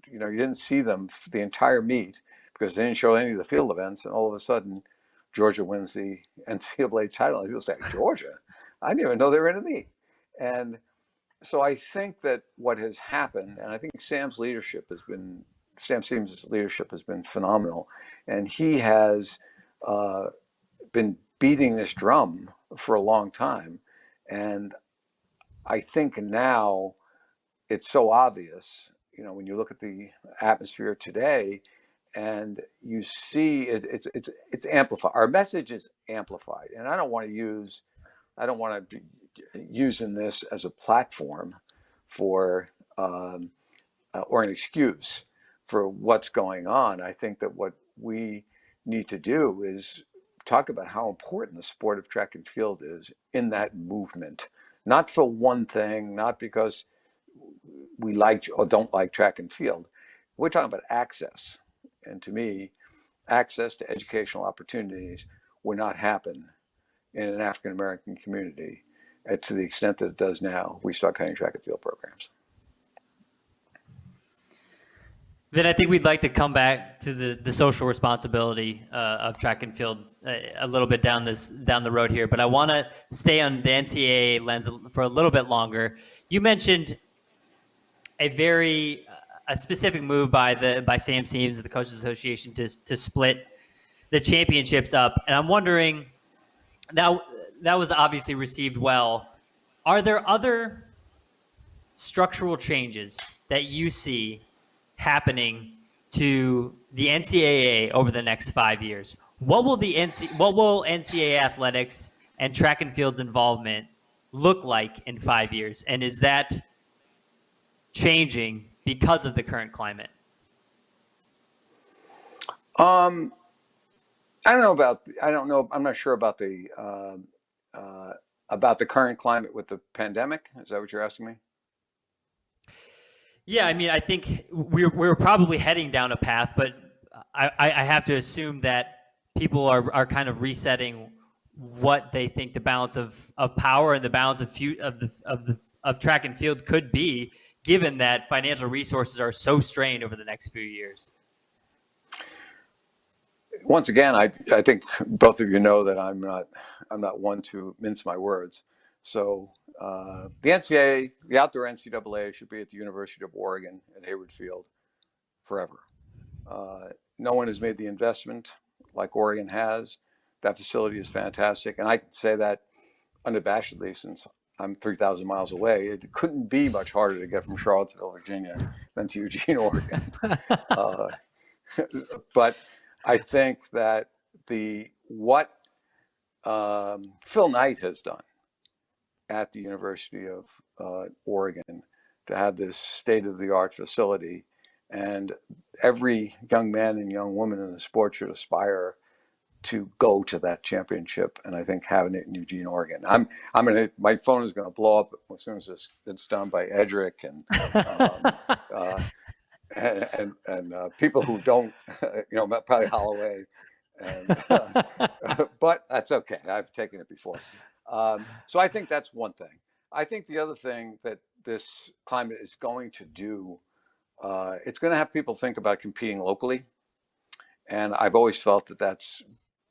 You didn't see them the entire meet because they didn't show any of the field events, and all of a sudden, Georgia wins the NCAA title. And people say, Georgia? I didn't even know they were in the meet. And so I think that what has happened, and I think Sam Seams' leadership has been phenomenal, and he has been beating this drum for a long time. And I think now it's so obvious, when you look at the atmosphere today, and you see it's amplified. Our message is amplified, and I don't want to be using this as a platform for or an excuse for what's going on. I think that what we need to do is talk about how important the sport of track and field is in that movement. Not for one thing, not because we like or don't like track and field. We're talking about access. And to me, access to educational opportunities would not happen in an African American community to the extent that it does now. We start cutting track and field programs. Then I think we'd like to come back to the social responsibility of track and field a little bit down the road here, but I want to stay on the NCAA lens for a little bit longer. You mentioned a specific move by Sam Seams of the Coaches Association to split the championships up, and I'm wondering, now that was obviously received well. Are there other structural changes that you see happening to the NCAA over the next 5 years? What will NCAA athletics and track and field's involvement look like in 5 years? And is that changing because of the current climate? I don't know. I'm not sure about the current climate with the pandemic. Is that what you're asking me? Yeah, I mean, I think we're probably heading down a path, but I have to assume that people are kind of resetting what they think the balance of power and the balance of track and field could be, given that financial resources are so strained over the next few years. Once again, I think both of you know that I'm not one to mince my words. So the NCAA, the outdoor NCAA, should be at the University of Oregon at Hayward Field forever. No one has made the investment like Oregon has. That facility is fantastic, and I can say that unabashedly since I'm 3,000 miles away. It couldn't be much harder to get from Charlottesville, Virginia, than to Eugene, Oregon. But I think that what Phil Knight has done at the University of Oregon to have this state-of-the-art facility, and every young man and young woman in the sport should aspire to go to that championship. And I think having it in Eugene, Oregon, my phone is gonna blow up as soon as it's done by Edric and people who don't, probably Holloway, but that's okay. I've taken it before. So I think that's one thing. I think the other thing that this climate is going to do, it's going to have people think about competing locally. And I've always felt that that's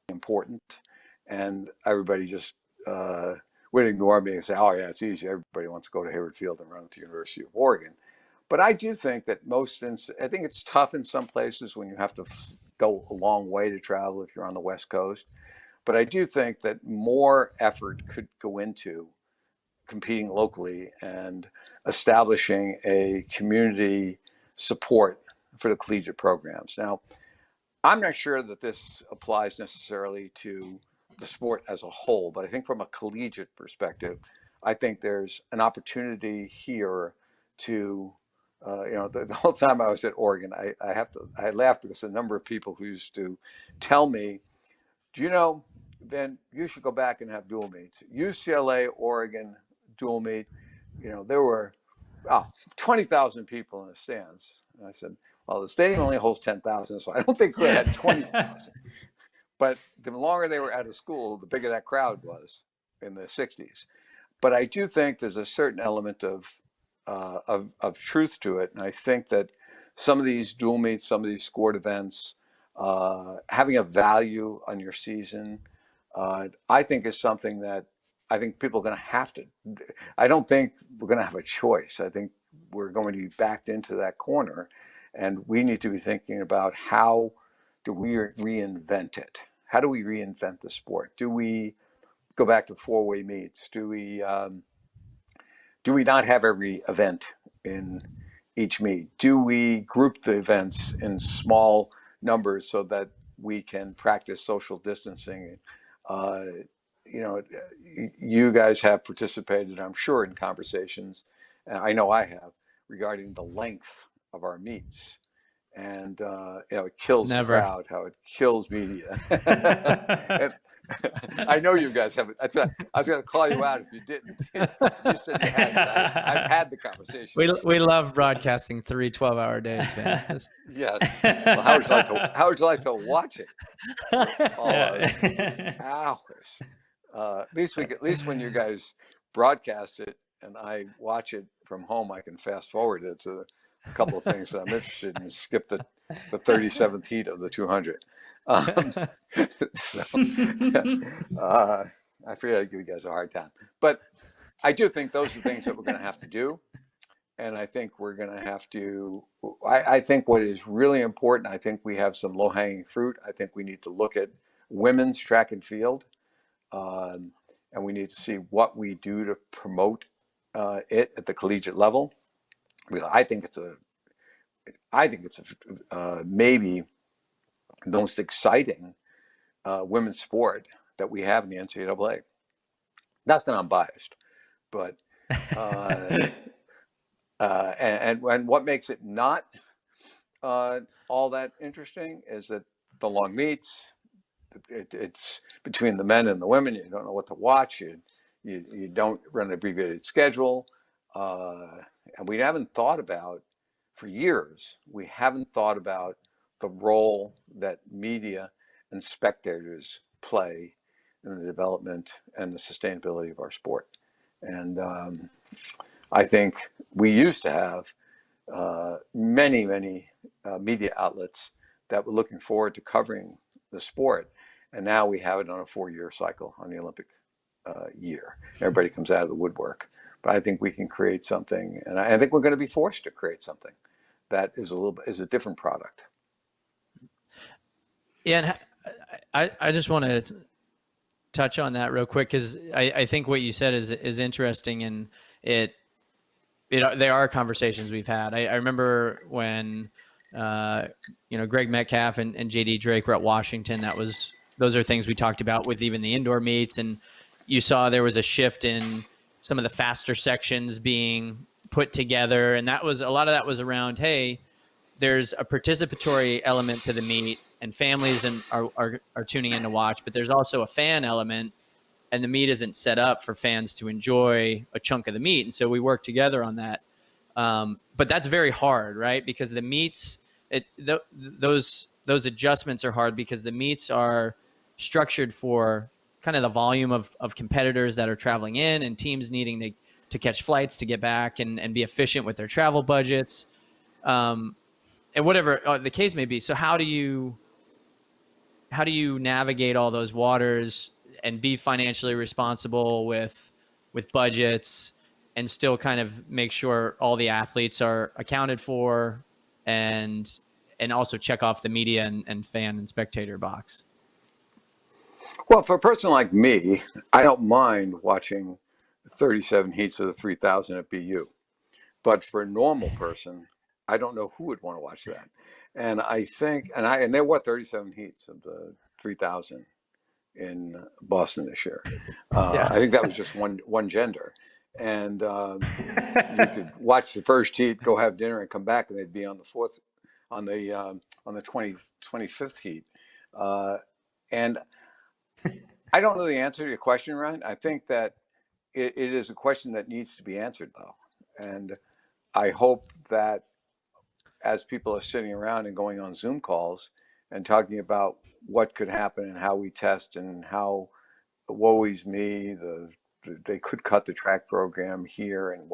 important. And everybody just would ignore me and say, oh, yeah, it's easy. Everybody wants to go to Hayward Field and run at the University of Oregon. But I do think that I think it's tough in some places when you have to go a long way to travel if you're on the West Coast. But I do think that more effort could go into competing locally and establishing a community support for the collegiate programs. Now, I'm not sure that this applies necessarily to the sport as a whole, but I think from a collegiate perspective, I think there's an opportunity here to, the whole time I was at Oregon, I laughed because the number of people who used to tell me, do you know, then you should go back and have dual meets. UCLA, Oregon, dual meet. There were 20,000 people in the stands. And I said, well, the stadium only holds 10,000, so I don't think we had 20,000. But the longer they were out of school, the bigger that crowd was in the 60s. But I do think there's a certain element of truth to it. And I think that some of these dual meets, some of these scored events, having a value on your season, I think is something that I think people are going to have to. I don't think we're going to have a choice. I think we're going to be backed into that corner, and we need to be thinking about how do we reinvent it? How do we reinvent the sport? Do we go back to four-way meets? Do we not have every event in each meet? Do we group the events in small numbers so that we can practice social distancing? You guys have participated, I'm sure, in conversations, I know I have, regarding the length of our meets. and it kills the Never. crowd, how it kills media. And I know you guys haven't. I was going to call you out if you didn't. You said you had, but I've had the conversation. We love broadcasting 3 12-hour days, man. Yes. Well, how would you like to watch it for all those hours? At least when you guys broadcast it and I watch it from home, I can fast forward it to a couple of things that I'm interested in. Skip the 37th heat of the 200. So I figured I'd give you guys a hard time, but I do think those are things that we're going to have to do. And I think we're going to have to, I think what is really important, I think we have some low hanging fruit. I think we need to look at women's track and field. And we need to see what we do to promote it at the collegiate level. I think it's maybe the most exciting women's sport that we have in the NCAA. Not that I'm biased, but and what makes it not all that interesting is that the long meets. It's between the men and the women. You don't know what to watch. You don't run an abbreviated schedule, and we haven't thought about for years. We haven't thought about the role that media and spectators play in the development and the sustainability of our sport. And I think we used to have many media outlets that were looking forward to covering the sport. And now we have it on a 4-year cycle on the Olympic year. Everybody comes out of the woodwork. But I think we can create something, and I think we're going to be forced to create something that is a different product. Yeah, and I just want to touch on that real quick because I think what you said is interesting, and they are conversations we've had. I remember when Greg Metcalf and JD Drake were at Washington. Those are things we talked about with even the indoor meets, and you saw there was a shift in some of the faster sections being put together, and a lot of that was around, hey, there's a participatory element to the meet, and families are tuning in to watch, but there's also a fan element, and the meet isn't set up for fans to enjoy a chunk of the meet, and so we work together on that. But that's very hard, right? Because the meets, those adjustments are hard because the meets are structured for kind of the volume of competitors that are traveling in and teams needing to catch flights to get back and be efficient with their travel budgets, and whatever the case may be. So how do you navigate all those waters and be financially responsible with budgets and still kind of make sure all the athletes are accounted for and also check off the media and fan and spectator box? Well, for a person like me, I don't mind watching 37 heats of the 3,000 at BU. But for a normal person, I don't know who would want to watch that. And I think, and there were 37 heats of the 3,000 in Boston this year. Yeah. I think that was just one gender. And you could watch the first heat, go have dinner, and come back, and they'd be on the 25th heat. And I don't know the answer to your question, Ryan. I think that it is a question that needs to be answered, though. And I hope that as people are sitting around and going on Zoom calls and talking about what could happen and how we test and how, woe is me, they could cut the track program here, and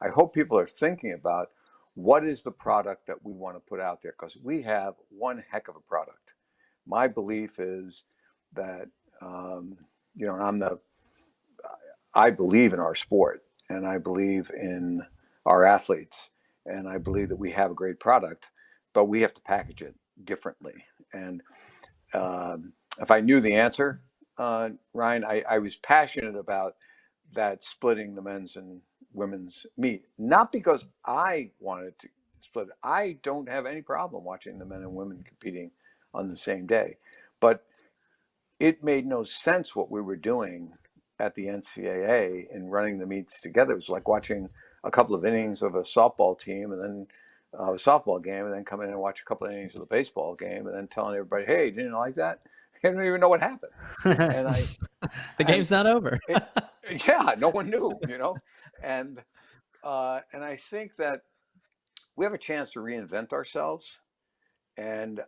I hope people are thinking about what is the product that we want to put out there, because we have one heck of a product. My belief is that I believe in our sport, and I believe in our athletes, and I believe that we have a great product, but we have to package it differently. And if I knew the answer, Ryan, I was passionate about that, splitting the men's and women's meet, not because I wanted to split it. I don't have any problem watching the men and women competing on the same day, but it made no sense what we were doing at the NCAA in running the meets together. It was like watching a couple of innings of a softball team and then a softball game and then come in and watch a couple of innings of the baseball game and then telling everybody, hey, didn't you like that? They don't even know what happened. And the game's not over. Yeah, no one knew, and I think that we have a chance to reinvent ourselves, and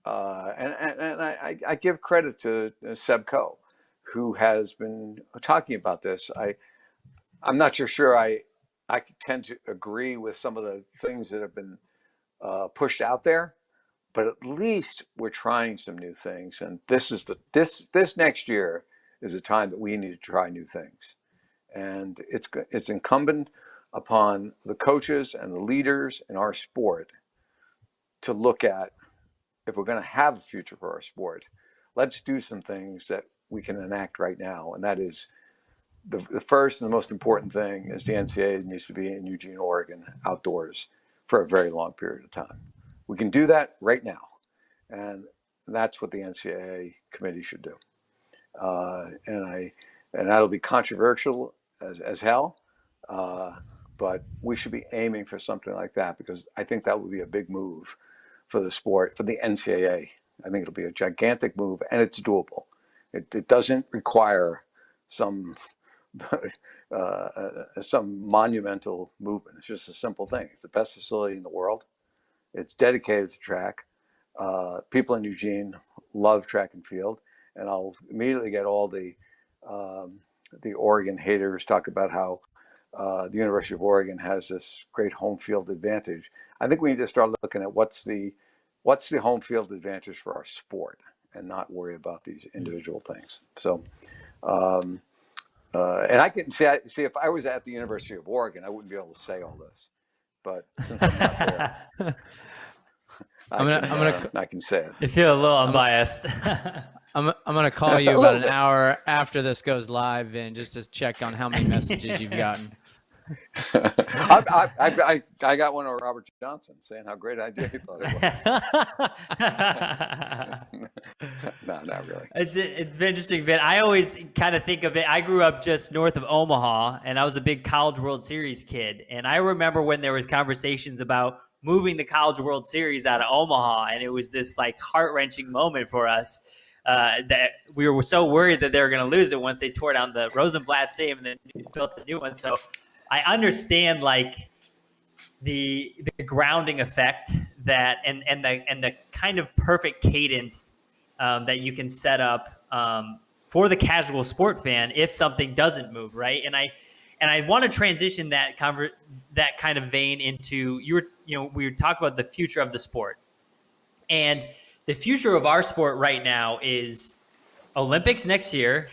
I give credit to Seb Coe, who has been talking about this. I'm not sure I tend to agree with some of the things that have been pushed out there, but at least we're trying some new things. And this next year is a time that we need to try new things. And it's incumbent upon the coaches and the leaders in our sport to look at, if we're going to have a future for our sport, let's do some things that we can enact right now. And that is the first and the most important thing is the NCAA needs to be in Eugene, Oregon, outdoors for a very long period of time. We can do that right now. And that's what the NCAA committee should do. And that'll be controversial as hell, but we should be aiming for something like that, because I think that would be a big move for the sport, for the NCAA. I think it'll be a gigantic move, and it's doable. It doesn't require some monumental movement. It's just a simple thing. It's the best facility in the world. It's dedicated to track. People in Eugene love track and field, and I'll immediately get all the Oregon haters talk about how the University of Oregon has this great home field advantage. I think we need to start looking at what's the home field advantage for our sport, and not worry about these individual things. So, and I can see if I was at the University of Oregon, I wouldn't be able to say all this, but since I'm not there, I can say it. You feel a little unbiased. I'm gonna call you about an hour after this goes live, Vin, just to check on how many messages you've gotten. I got one of Robert Johnson saying how great idea he thought it was. No, not really. It's been interesting, Vin. I always kind of think of it. I grew up just north of Omaha, and I was a big College World Series kid. And I remember when there was conversations about moving the College World Series out of Omaha, and it was this like heart-wrenching moment for us. That we were so worried that they were going to lose it once they tore down the Rosenblatt Stadium and then built a new one. So I understand like the grounding effect that and the kind of perfect cadence that you can set up for the casual sport fan if something doesn't move, right? And I want to transition that kind of vein into we were talking about the future of the sport. And the future of our sport right now is Olympics next year,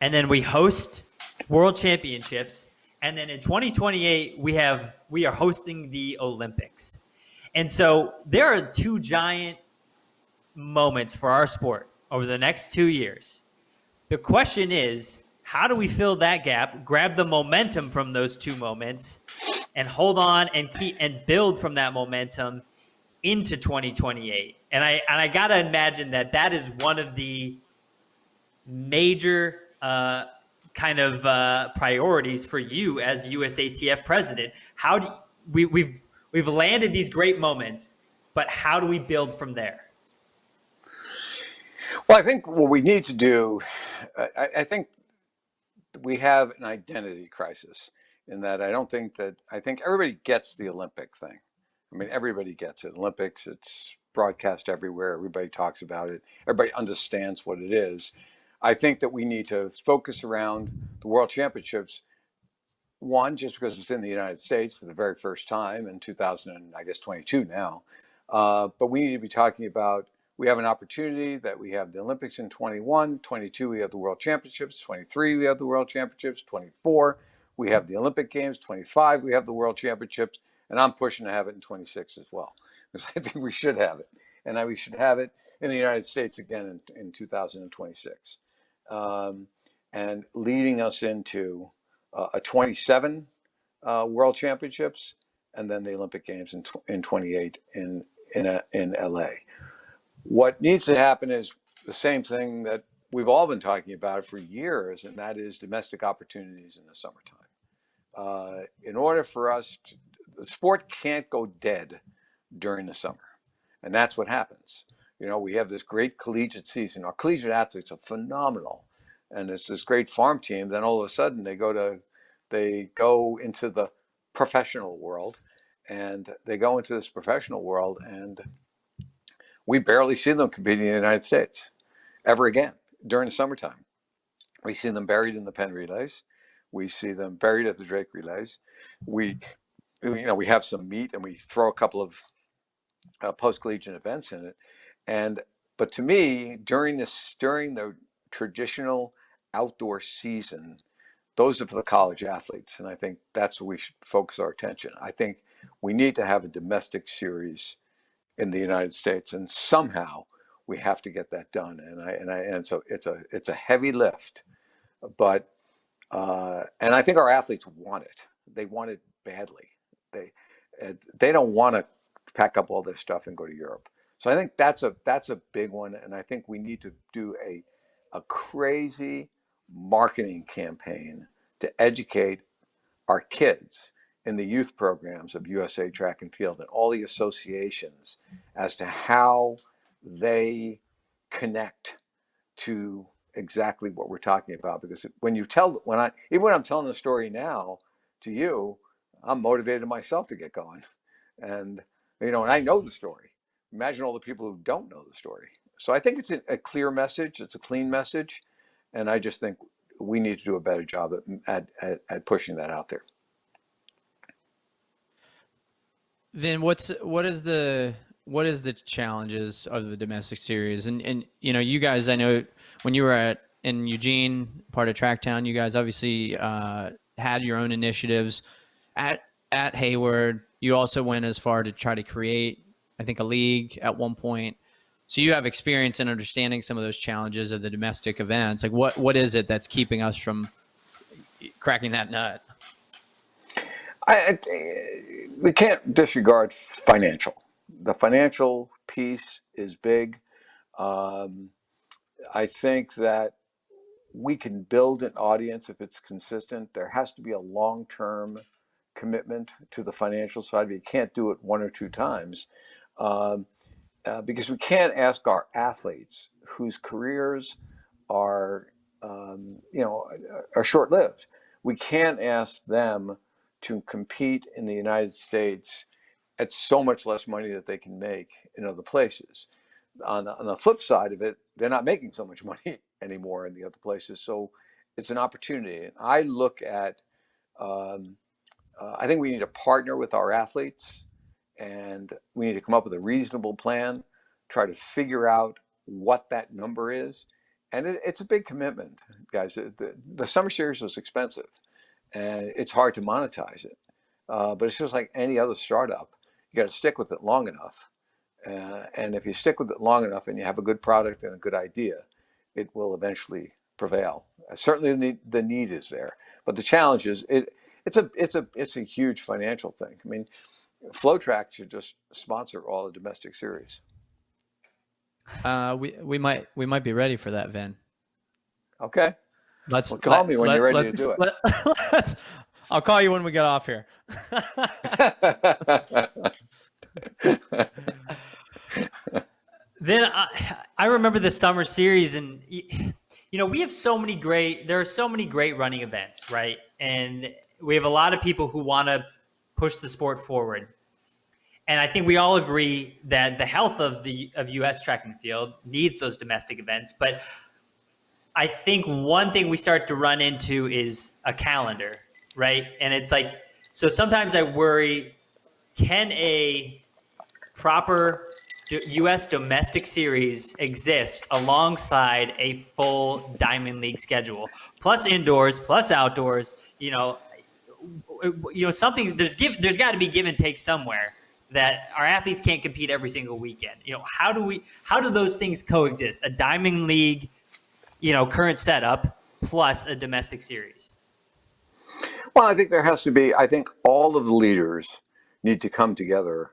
and then we host World Championships, and then in 2028 we are hosting the Olympics. And so there are two giant moments for our sport over the next 2 years. The question is, how do we fill that gap, grab the momentum from those two moments, and hold on and keep and build from that momentum into 2028? And I gotta imagine that is one of the major priorities for you as USATF president. How do we've landed these great moments, but how do we build from there? Well, I think what we need to do, I think we have an identity crisis in that I think everybody gets the Olympic thing. I mean, everybody gets it. Olympics, it's broadcast everywhere. Everybody talks about it. Everybody understands what it is. I think that we need to focus around the World Championships. One, just because it's in the United States for the very first time in 2022 now. But we need to be talking about, we have an opportunity that we have the Olympics in 21, 22 we have the World Championships, 23 we have the World Championships, 24 we have the Olympic Games, 25 we have the World Championships, and I'm pushing to have it in 26 as well, because I think we should have it. And we should have it in the United States again in 2026. And leading us into a 27 World Championships, and then the Olympic Games in 28 in LA. What needs to happen is the same thing that we've all been talking about for years, and that is domestic opportunities in the summertime. In order for us, the sport can't go dead during the summer. And that's what happens. You know, we have this great collegiate season. Our collegiate athletes are phenomenal. And it's this great farm team. Then all of a sudden they go into the professional world, and we barely see them competing in the United States ever again during the summertime. We see them buried in the Penn relays. We see them buried at the Drake relays. We have some meet, and we throw a couple of post-collegiate events in it. But to me, during the traditional outdoor season, those are for the college athletes, and I think that's where we should focus our attention. I think we need to have a domestic series in the United States, and somehow we have to get that done. And so it's a heavy lift, but and I think our athletes want it. They want it badly. They don't want to pack up all this stuff and go to Europe. So I think that's a big one, and I think we need to do a crazy marketing campaign to educate our kids in the youth programs of USA Track and Field and all the associations as to how they connect to exactly what we're talking about. Because when I'm telling the story now to you, I'm motivated myself to get going, and and I know the story. Imagine all the people who don't know the story. So I think it's a clear message. It's a clean message, and I just think we need to do a better job at pushing that out there. Then what is the challenges of the domestic series? And you guys, I know when you were in Eugene, part of Tracktown, you guys obviously had your own initiatives at Hayward. You also went as far to try to create, I think, a league at one point. So you have experience in understanding some of those challenges of the domestic events. Like what is it that's keeping us from cracking that nut? We can't disregard financial. The financial piece is big. I think that we can build an audience if it's consistent. There has to be a long-term commitment to the financial side. You can't do it one or two times because we can't ask our athletes whose careers are are short-lived. We can't ask them to compete in the United States at so much less money that they can make in other places. On the flip side of it, they're not making so much money anymore in the other places. So it's an opportunity. And I look at, I think we need to partner with our athletes, and we need to come up with a reasonable plan, try to figure out what that number is. And it's a big commitment, guys. The summer series was expensive, and it's hard to monetize it. But it's just like any other startup. You got to stick with it long enough. And if you stick with it long enough and you have a good product and a good idea, it will eventually prevail. Certainly the need is there. But the challenge is it's a huge financial thing. I mean, FlowTrack should just sponsor all the domestic series. We might be ready for that, Vin. Okay. Call me when you're ready to do it. I'll call you when we get off here. Then I remember the summer series, and we have there are so many great running events, right? And we have a lot of people who want to push the sport forward. And I think we all agree that the health of U.S. track and field needs those domestic events. But I think one thing we start to run into is a calendar, right? And it's like, so sometimes I worry, can a proper U.S. domestic series exist alongside a full Diamond League schedule, plus indoors, plus outdoors? Something there's got to be give and take somewhere, that our athletes can't compete every single weekend. How do those things coexist? A Diamond League, current setup plus a domestic series. Well, I think there has to be. I think all of the leaders need to come together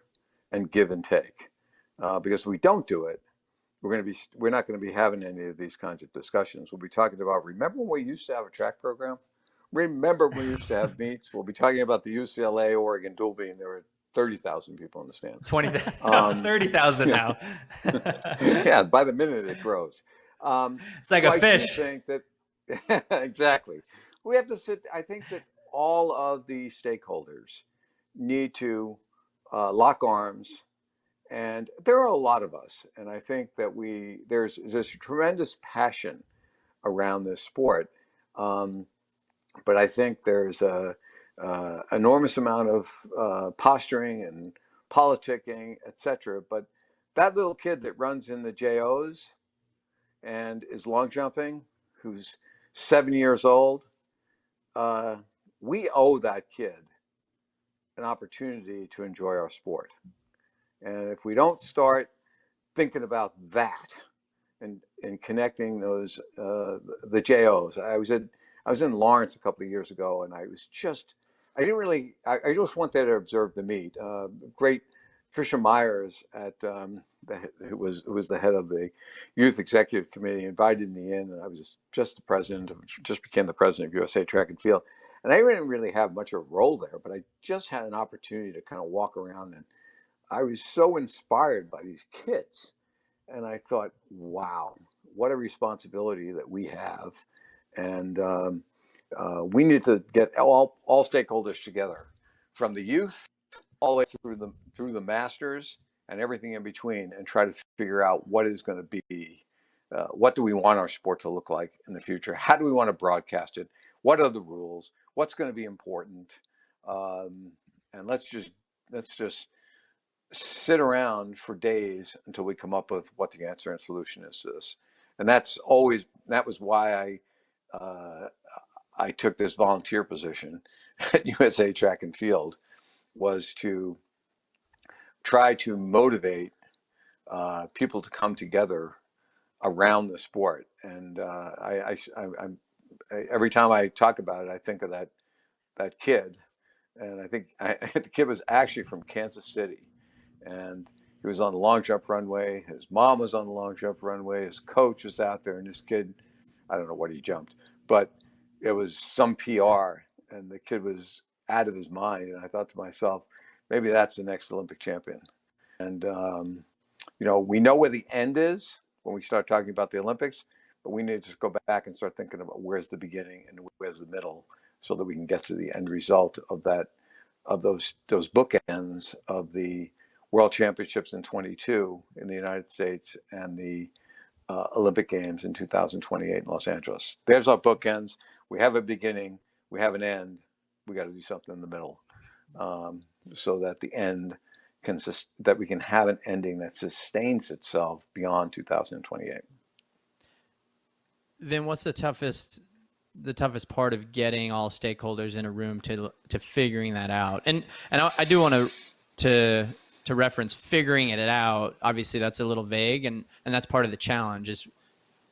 and give and take, because if we don't do it, we're not going to be having any of these kinds of discussions. We'll be talking about. Remember when we used to have a track program? remember when we used to have meets? We'll be talking about the UCLA Oregon dual beam. There were 30,000 people in the stands. 30,000 now. Yeah, by the minute it grows. It's like so a fish. I do think that exactly. We have to sit. I think that all of the stakeholders need to lock arms, and there are a lot of us, and I think that there's this tremendous passion around this sport. But I think there's a enormous amount of posturing and politicking, etc. But that little kid that runs in the JOs and is long jumping, who's 7 years old, we owe that kid an opportunity to enjoy our sport. And if we don't start thinking about that and connecting those the JOs, I was in Lawrence a couple of years ago, and I just went there to observe the meet. Great Tricia Myers who was the head of the youth executive committee, invited me in, and I was just became the president of USA Track and Field, and I didn't really have much of a role there, but I just had an opportunity to kind of walk around, and I was so inspired by these kids, and I thought, wow, what a responsibility that we have, and we need to get all stakeholders together, from the youth all the way through the masters and everything in between, and try to figure out what is going to be, what do we want our sport to look like in the future? How do we want to broadcast it? What are the rules? What's going to be important? And let's just sit around for days until we come up with what the answer and solution is to this. And that was why I took this volunteer position at USA Track and Field, was to try to motivate people to come together around the sport. And every time I talk about it, I think of that kid, and I think the kid was actually from Kansas City, and he was on the long jump runway. His mom was on the long jump runway. His coach was out there, and this kid, I don't know what he jumped, but it was some PR, and the kid was out of his mind. And I thought to myself, maybe that's the next Olympic champion. And we know where the end is when we start talking about the Olympics, but we need to go back and start thinking about where's the beginning and where's the middle, so that we can get to the end result of those bookends of the World Championships in 22 in the United States and the Olympic Games in 2028 in Los Angeles. There's our bookends. We have a beginning. We have an end. We got to do something in the middle, so that the end that we can have an ending that sustains itself beyond 2028. Then what's the toughest part of getting all stakeholders in a room to figuring that out? And I do want to reference figuring it out. Obviously that's a little vague, and that's part of the challenge is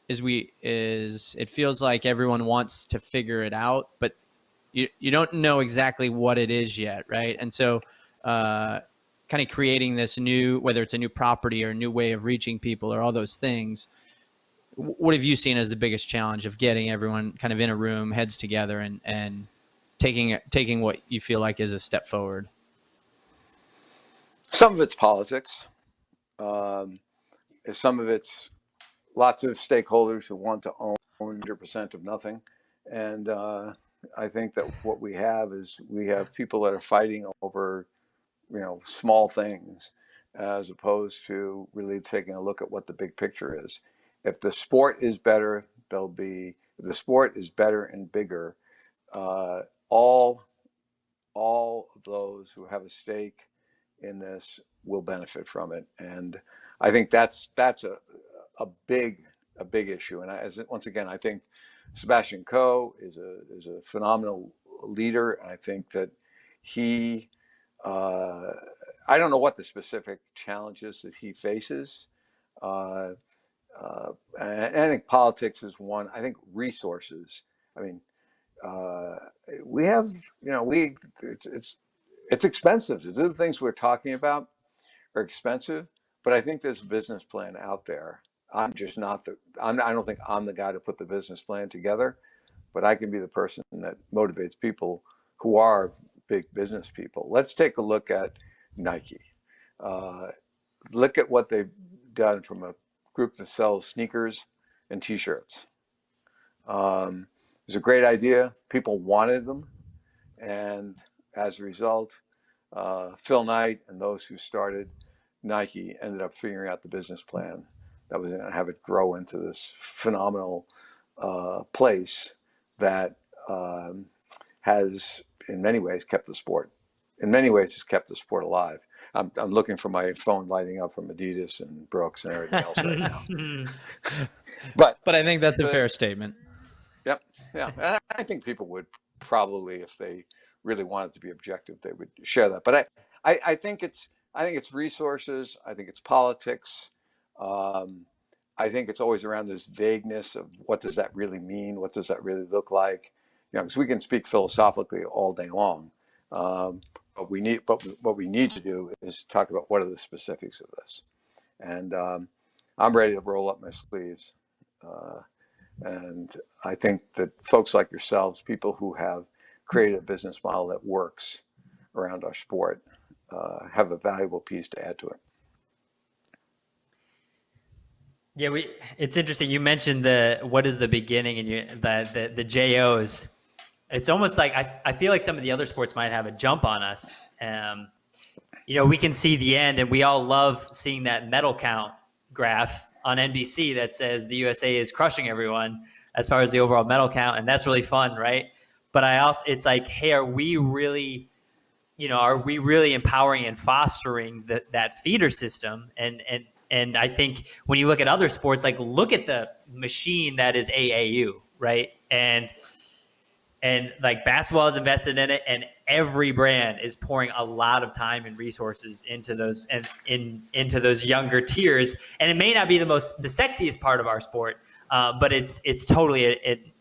it feels like everyone wants to figure it out, but you don't know exactly what it is yet, right? And so kind of creating this new, whether it's a new property or a new way of reaching people or all those things, what have you seen as the biggest challenge of getting everyone kind of in a room, heads together, and taking what you feel like is a step forward? Some of it's politics. Some of it's lots of stakeholders who want to own 100% of nothing. And I think that what we have is we have people that are fighting over, small things, as opposed to really taking a look at what the big picture is. If the sport is better, if the sport is better and bigger, all of those who have a stake in this will benefit from it. And I think that's a big issue. And once again, I think Sebastian Coe is a phenomenal leader. And I think that he, I don't know what the specific challenges that he faces. And I think politics is one. I think resources. I mean, we have, it's expensive to do the things we're talking about are expensive, but I think there's a business plan out there. I'm just not I don't think I'm the guy to put the business plan together, but I can be the person that motivates people who are big business people. Let's take a look at Nike. Look at what they've done from a group that sells sneakers and T-shirts. It was a great idea. People wanted them. And as a result, Phil Knight and those who started Nike ended up figuring out the business plan that was going to have it grow into this phenomenal place that has, in many ways, kept the sport. In many ways, has kept the sport alive. I'm looking for my phone lighting up from Adidas and Brooks and everything else right now. But I think that's a fair statement. Yep. Yeah. And I think people would probably, if they really wanted to be objective, they would share that. But I think it's resources. I think it's politics. I think it's always around this vagueness of what does that really mean? What does that really look like? Because we can speak philosophically all day long. But what we need to do is talk about what are the specifics of this. And I'm ready to roll up my sleeves. And I think that folks like yourselves, people who have created a business model that works around our sport, have a valuable piece to add to it. Yeah, it's interesting. You mentioned what is the beginning and the JOs. It's almost like I feel like some of the other sports might have a jump on us. We can see the end, and we all love seeing that medal count graph on NBC that says the USA is crushing everyone as far as the overall medal count, and that's really fun, right? But it's like, hey, are we really empowering and fostering that feeder system? And I think when you look at other sports, like look at the machine that is AAU, right? And like basketball is invested in it, and every brand is pouring a lot of time and resources into those and into those younger tiers. And it may not be the sexiest part of our sport, but it's totally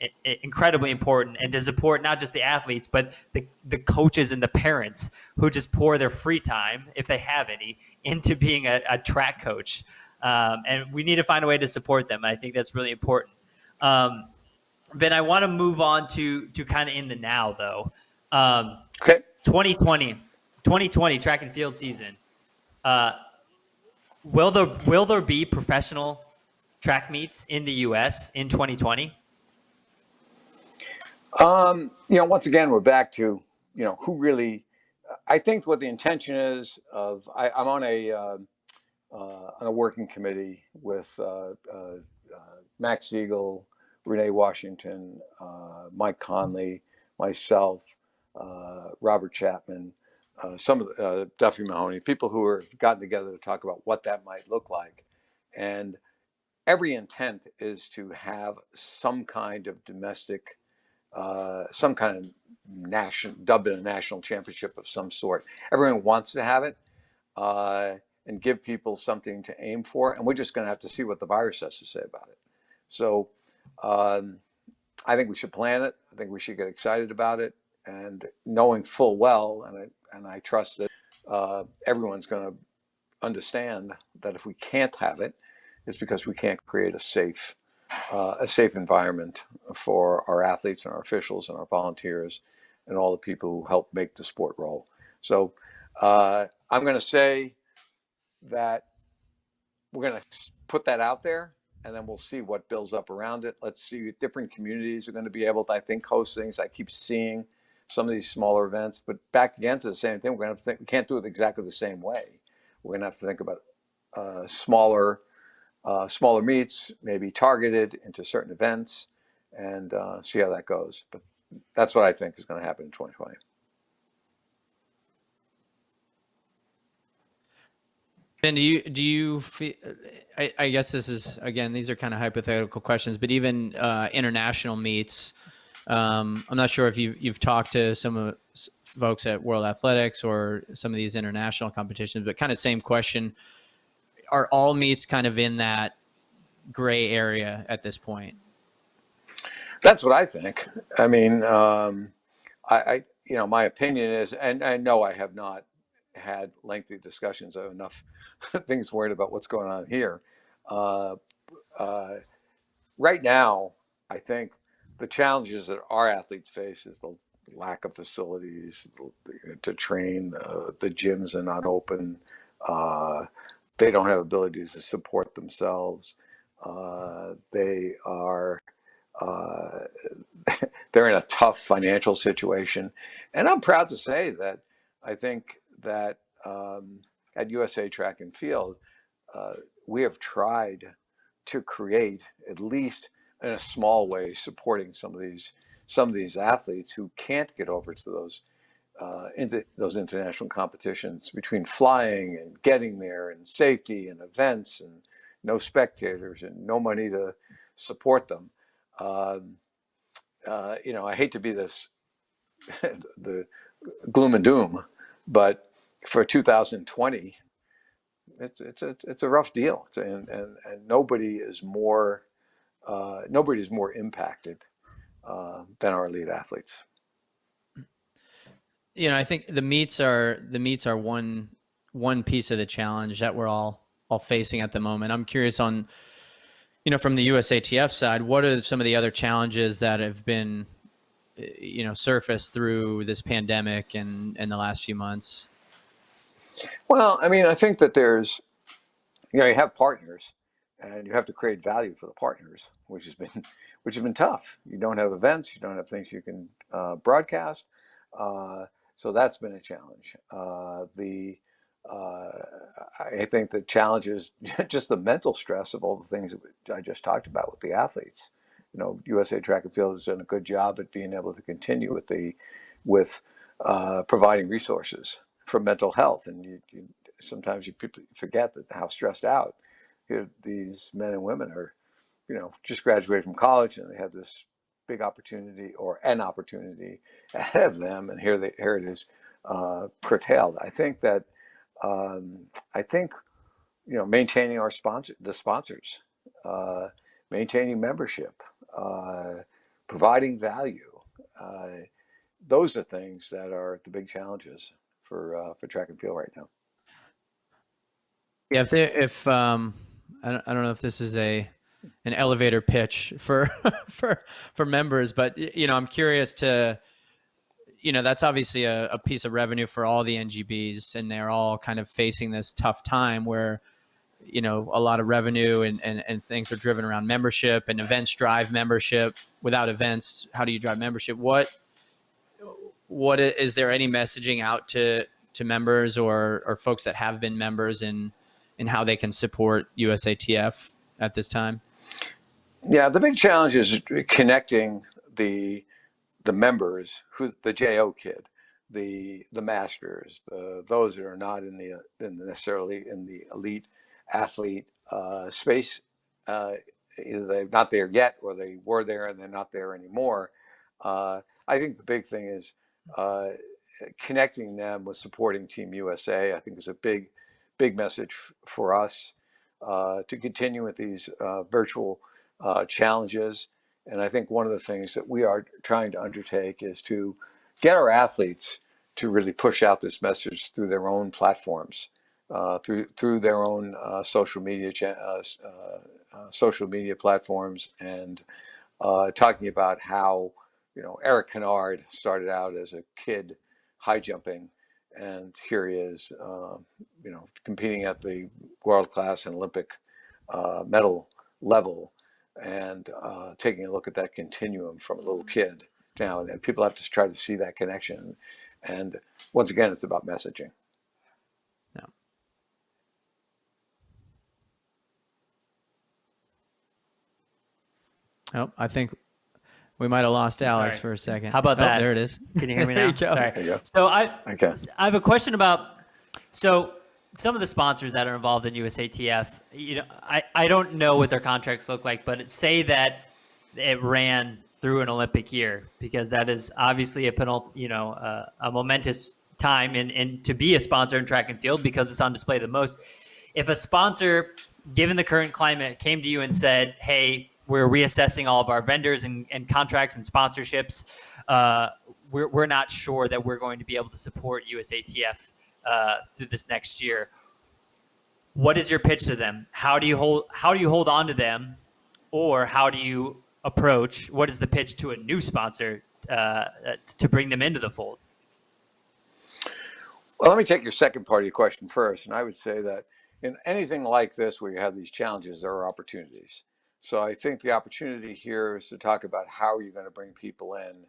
incredibly important, and to support not just the athletes, but the coaches and the parents who just pour their free time, if they have any, into being a track coach. And we need to find a way to support them. I think that's really important. Vin, I want to move on to kind of in the now, though. Okay. 2020 track and field season. Will there be professional track meets in the U.S. in 2020? Once again, we're back to, who really. I think what the intention is of. I'm on a working committee with Max Siegel, Renee Washington, Mike Conley, myself, Robert Chapman, some of the, Duffy Mahoney, people who have gotten together to talk about what that might look like. And every intent is to have some kind of domestic, some kind of dubbed in a national championship of some sort. Everyone wants to have it and give people something to aim for. And we're just going to have to see what the virus has to say about it. So I think we should plan it. I think we should get excited about it, and knowing full well, and I trust that everyone's going to understand that if we can't have it, it's because we can't create a safe environment for our athletes and our officials and our volunteers and all the people who help make the sport roll. So I'm going to say that we're going to put that out there, and then we'll see what builds up around it. Let's see, different communities are going to be able to, I think, host things. I keep seeing some of these smaller events, but back again to the same thing. We're going to have to think, we can't do it exactly the same way. We're going to have to think about smaller meets, maybe targeted into certain events, and see how that goes. But that's what I think is going to happen in 2020. Ben, do you feel? I guess this is, again, these are kind of hypothetical questions, but even international meets. I'm not sure if you've talked to some folks at World Athletics or some of these international competitions, but kind of same question. Are all meets kind of in that gray area at this point? That's what I think. I mean, my opinion is, and I know I have not had lengthy discussions. I have enough things worried about what's going on here. Right now, I think the challenges that our athletes face is the lack of facilities to train. The gyms are not open. They don't have abilities to support themselves. They are they're in a tough financial situation, and I'm proud to say that I think that at USA Track and Field, we have tried to create, at least in a small way, supporting some of these athletes who can't get over to into those international competitions, between flying and getting there and safety and events and no spectators and no money to support them. I hate to be this the gloom and doom, but for 2020, it's a rough deal, and nobody's more impacted than our elite athletes. I think the meets are one piece of the challenge that we're all facing at the moment. I'm curious on, from the USATF side, what are some of the other challenges that have been, surfaced through this pandemic and the last few months? Well, I mean, I think that there's, you have partners, and you have to create value for the partners, which has been tough. You don't have events, you don't have things you can broadcast, so that's been a challenge. I think the challenge is just the mental stress of all the things that I just talked about with the athletes. USA Track and Field has done a good job at being able to continue with providing resources for mental health, and sometimes people forget how stressed out these men and women are. Just graduated from college, and they have this big opportunity or an opportunity ahead of them, and here it is curtailed. I think that maintaining the sponsors, maintaining membership, providing value, those are things that are the big challenges for track and field right now. Yeah, if I don't know if this is an elevator pitch for for members, but I'm curious to, that's obviously a piece of revenue for all the NGBs, and they're all kind of facing this tough time where, a lot of revenue and things are driven around membership, and events drive membership. Without events, how do you drive membership? What is there any messaging out to members or folks that have been members in how they can support USATF at this time? Yeah, the big challenge is connecting the members, the JO kid, the masters, those that are not necessarily in the elite athlete space. Either they're not there yet, or they were there and they're not there anymore. I think the big thing is connecting them with supporting Team USA. I think is a big message for us to continue with these virtual challenges. And I think one of the things that we are trying to undertake is to get our athletes to really push out this message through their own platforms, through their own social media platforms, and talking about how Eric Kennard started out as a kid high jumping, and here he is, competing at the world class and Olympic medal level, and taking a look at that continuum from a little kid now. And people have to try to see that connection. And once again, it's about messaging. Yeah. Oh, I think we might have lost Alex for a second. How about that? There it is. Can you hear me now? Sorry. There you go. So I have a question about, some of the sponsors that are involved in USATF, I don't know what their contracts look like, but say that it ran through an Olympic year, because that is obviously a momentous time in to be a sponsor in track and field, because it's on display the most. If a sponsor, given the current climate, came to you and said, hey, we're reassessing all of our vendors and contracts and sponsorships, we're not sure that we're going to be able to support USATF through this next year, what is your pitch to them? How do you hold on to them, or how do you approach? What is the pitch to a new sponsor to bring them into the fold? Well, let me take your second part of your question first. And I would say that in anything like this, where you have these challenges, there are opportunities. So I think the opportunity here is to talk about how you're going to bring people in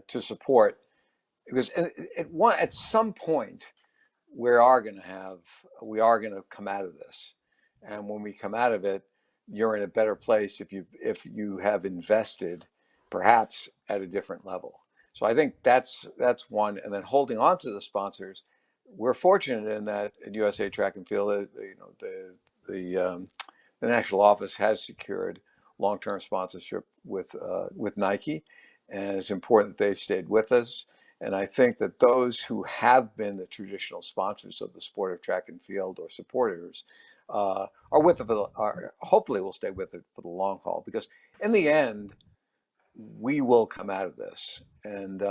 to support, because at some point we are going to come out of this, and when we come out of it, you're in a better place if you have invested perhaps at a different level. So I think that's one, and then holding on to the sponsors. We're fortunate in that at USA Track and Field, the national office has secured long-term sponsorship with Nike, and it's important that they've stayed with us. And I think that those who have been the traditional sponsors of the sport of track and field, or supporters, are with it. Hopefully will stay with it for the long haul, because in the end, we will come out of this. And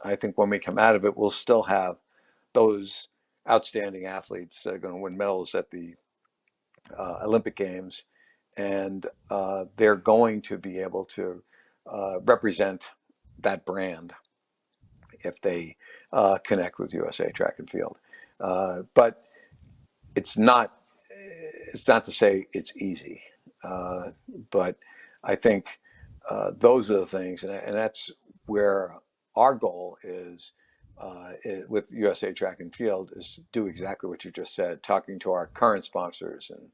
I think when we come out of it, we'll still have those outstanding athletes that are going to win medals at the Olympic Games, and they're going to be able to represent that brand if they connect with USA Track and Field. But it's not to say it's easy, but I think those are the things, and that's where our goal is with USA Track and Field, is to do exactly what you just said, talking to our current sponsors, and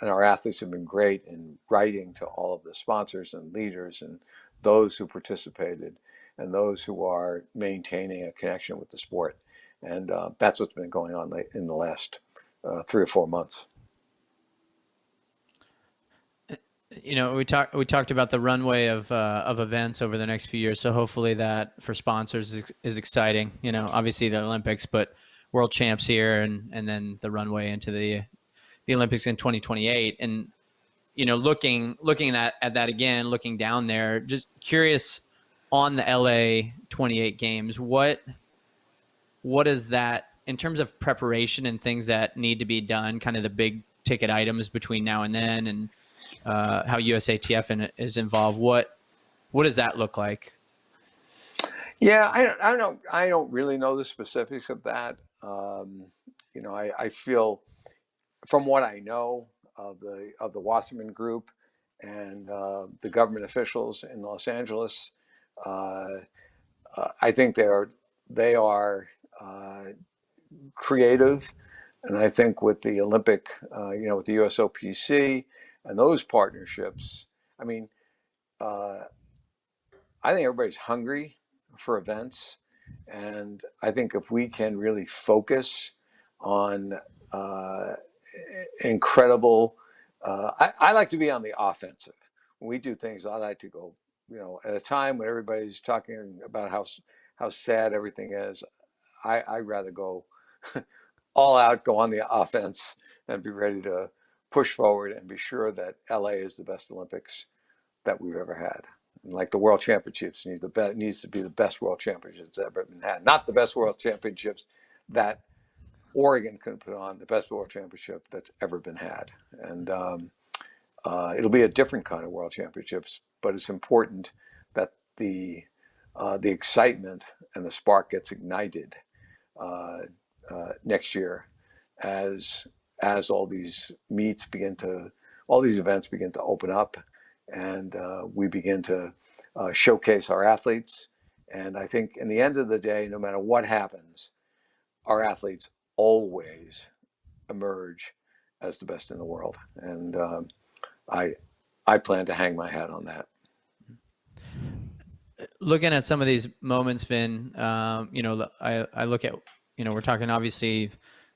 our athletes have been great in writing to all of the sponsors and leaders and those who participated and those who are maintaining a connection with the sport. And that's what's been going on in the last 3 or 4 months. You know, we talked about the runway of events over the next few years. So hopefully that for sponsors is exciting. You know, obviously the Olympics, but world champs here, and then the runway into the Olympics in 2028. And you know, looking at that again, looking down there, just curious on the LA 28 games, what is that in terms of preparation and things that need to be done, kind of the big ticket items between now and then, and how USATF is involved? What does that look like? Yeah, I don't really know the specifics of that. You know, I feel, from what I know of the Wasserman Group and the government officials in Los Angeles, I think they are creative, and I think with the Olympic, you know, with the USOPC and those partnerships, I mean, I think everybody's hungry for events, and I think if we can really focus on incredible, I like to be on the offensive. When we do things, I like to go, you know, at a time when everybody's talking about how sad everything is, I'd rather go all out, go on the offense, and be ready to push forward and be sure that LA is the best Olympics that we've ever had. And like the World Championships needs to be the best World Championships that's ever been had. Not the best World Championships that Oregon could put on, the best World Championship that's ever been had. And it'll be a different kind of World Championships, but it's important that the excitement and the spark gets ignited next year as all these events begin to open up, and we begin to showcase our athletes. And I think in the end of the day, no matter what happens, our athletes always emerge as the best in the world. And I plan to hang my hat on that. Looking at some of these moments, Vin, you know, I look at, you know, we're talking obviously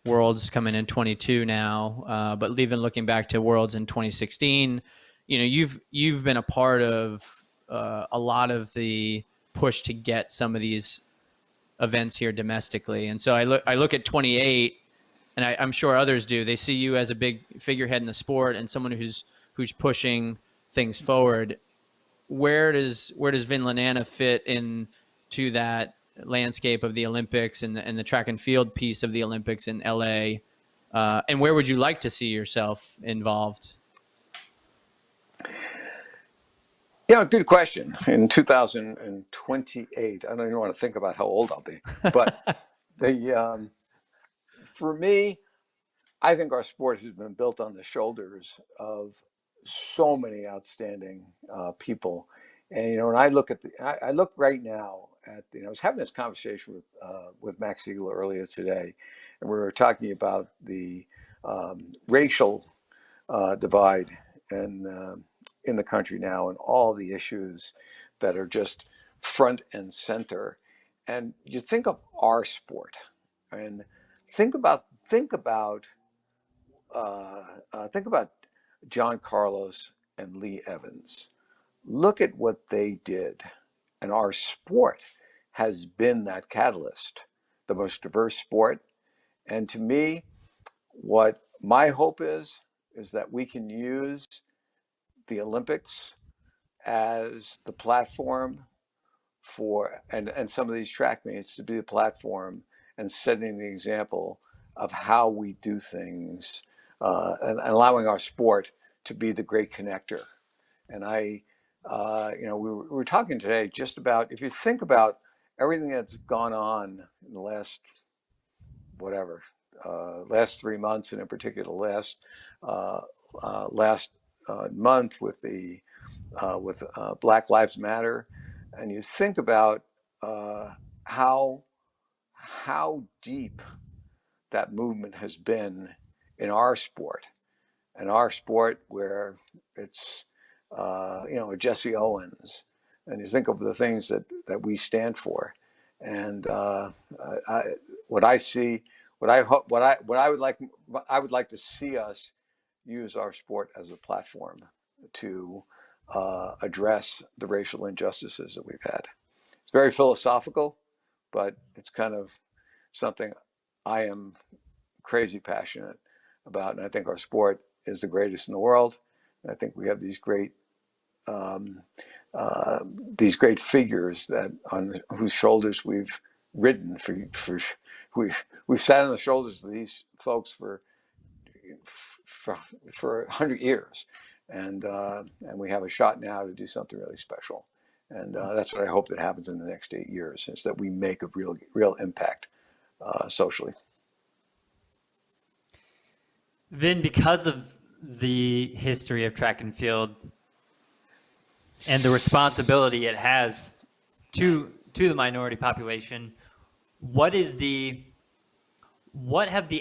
Worlds coming in 22 now, but even looking back to Worlds in 2016, you know, you've been a part of a lot of the push to get some of these events here domestically. And so I look at 28, and I'm sure others do. They see you as a big figurehead in the sport and someone who's pushing things forward. Where does Vin Lananna fit into that landscape of the Olympics and the track and field piece of the Olympics in LA? And where would you like to see yourself involved? Yeah, good question. In 2028, I don't even want to think about how old I'll be, but for me, I think our sport has been built on the shoulders of so many outstanding people. And when I look I look right now at I was having this conversation with Max Siegel earlier today, and we were talking about the racial divide in the country now, and all the issues that are just front and center. And you think of our sport, and think about John Carlos and Lee Evans. Look at what they did, and our sport has been that catalyst, the most diverse sport. And to me, what my hope is that we can use the Olympics as the platform and some of these track meets to be the platform and setting the example of how we do things, and allowing our sport to be the great connector. And we were talking today just about, if you think about everything that's gone on in the last 3 months, and in particular uh, last month with Black Lives Matter, and you think about how deep that movement has been in our sport, where it's Jesse Owens, and you think of the things that we stand for, and what I see, what I hope, I would like to see us use our sport as a platform to address the racial injustices that we've had. It's very philosophical, but it's kind of something I am crazy passionate about, and I think our sport is the greatest in the world. And I think we have um, these great figures that on whose shoulders we've ridden we've sat on the shoulders of these folks for for 100 years, and we have a shot now to do something really special. And that's what I hope that happens in the next 8 years, is that we make a real impact socially. Vin, because of the history of track and field and the responsibility it has to the minority population, what have the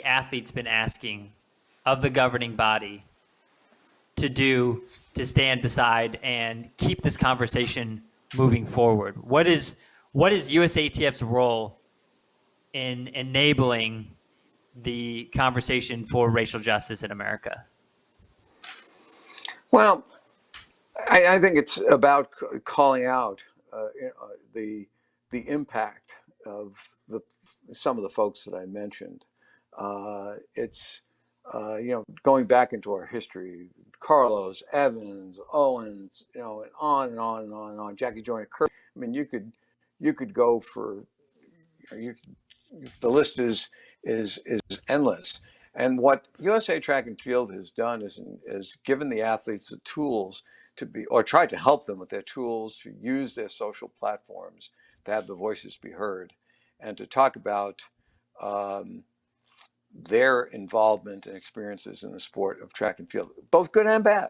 athletes been asking of the governing body to do to stand beside and keep this conversation moving forward? What is USATF's role in enabling the conversation for racial justice in America? Well, I think it's about calling out the impact of some of the folks that I mentioned. It's going back into our history, Carlos, Evans, Owens, and on and on and on and on. Jackie Joyner, Kirk. I mean, you could go for you. The list is endless. And what USA Track and Field has done is given the athletes the tools to be, or tried to help them with their tools to use their social platforms to have the voices be heard, and to talk about um, their involvement and experiences in the sport of track and field, both good and bad.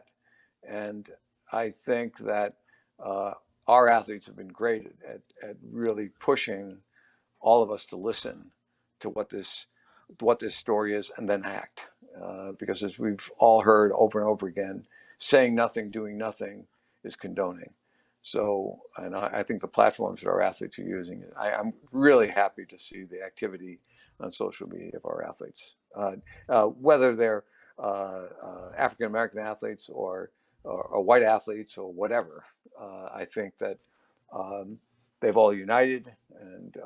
And I think that our athletes have been great at really pushing all of us to listen to what this story is, and then act. Because as we've all heard over and over again, saying nothing, doing nothing is condoning. So, and I think the platforms that our athletes are using, I'm really happy to see the activity on social media of our athletes, whether they're African American athletes or white athletes or whatever. I think that they've all united, and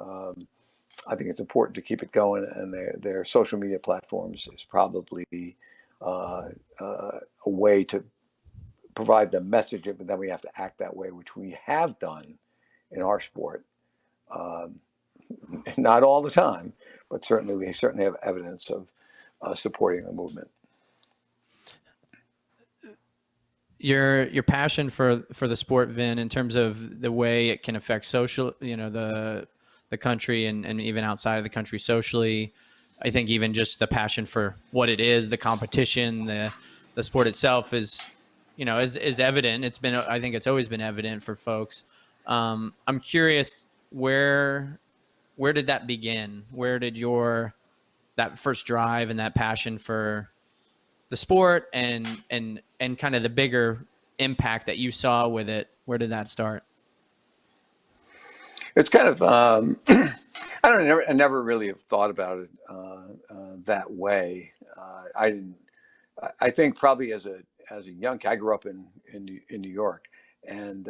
I think it's important to keep it going. And their social media platforms is probably a way to provide the message, but then we have to act that way, which we have done in our sport. Um, Not all the time, but we certainly have evidence of supporting the movement. your passion for the sport, Vin, in terms of the way it can affect social, the country and even outside of the country socially. I think even just the passion for what it is, the competition, the sport itself is evident. I think it's always been evident for folks. I'm curious, where did that begin? Where did that first drive and that passion for the sport and kind of the bigger impact that you saw with it, where did that start? It's kind of I never really have thought about it that way. I didn't. I think probably as a young kid, I grew up in New York, and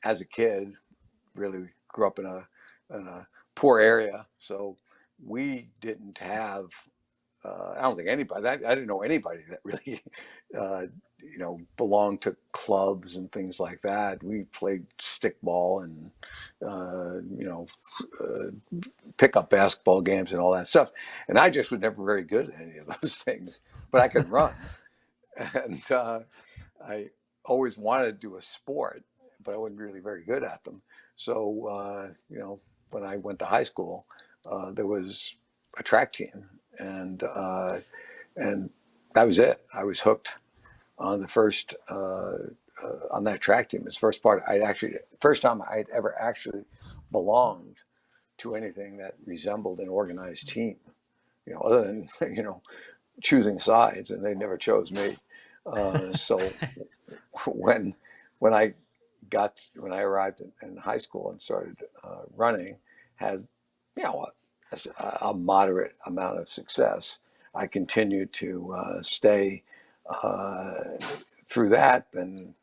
as a kid, really grew up in a poor area, so we didn't have. I don't think anybody. I didn't know anybody that really, belonged to clubs and things like that. We played stickball and pickup basketball games and all that stuff. And I just was never very good at any of those things, but I could run, and I always wanted to do a sport, but I wasn't really very good at them. So when I went to high school, there was a track team, and that was it. I was hooked on the first on that track team. It's first time I'd ever actually belonged to anything that resembled an organized team. Other than choosing sides, and they never chose me. So when I arrived in high school and started running, had a moderate amount of success. I continued to stay through that, and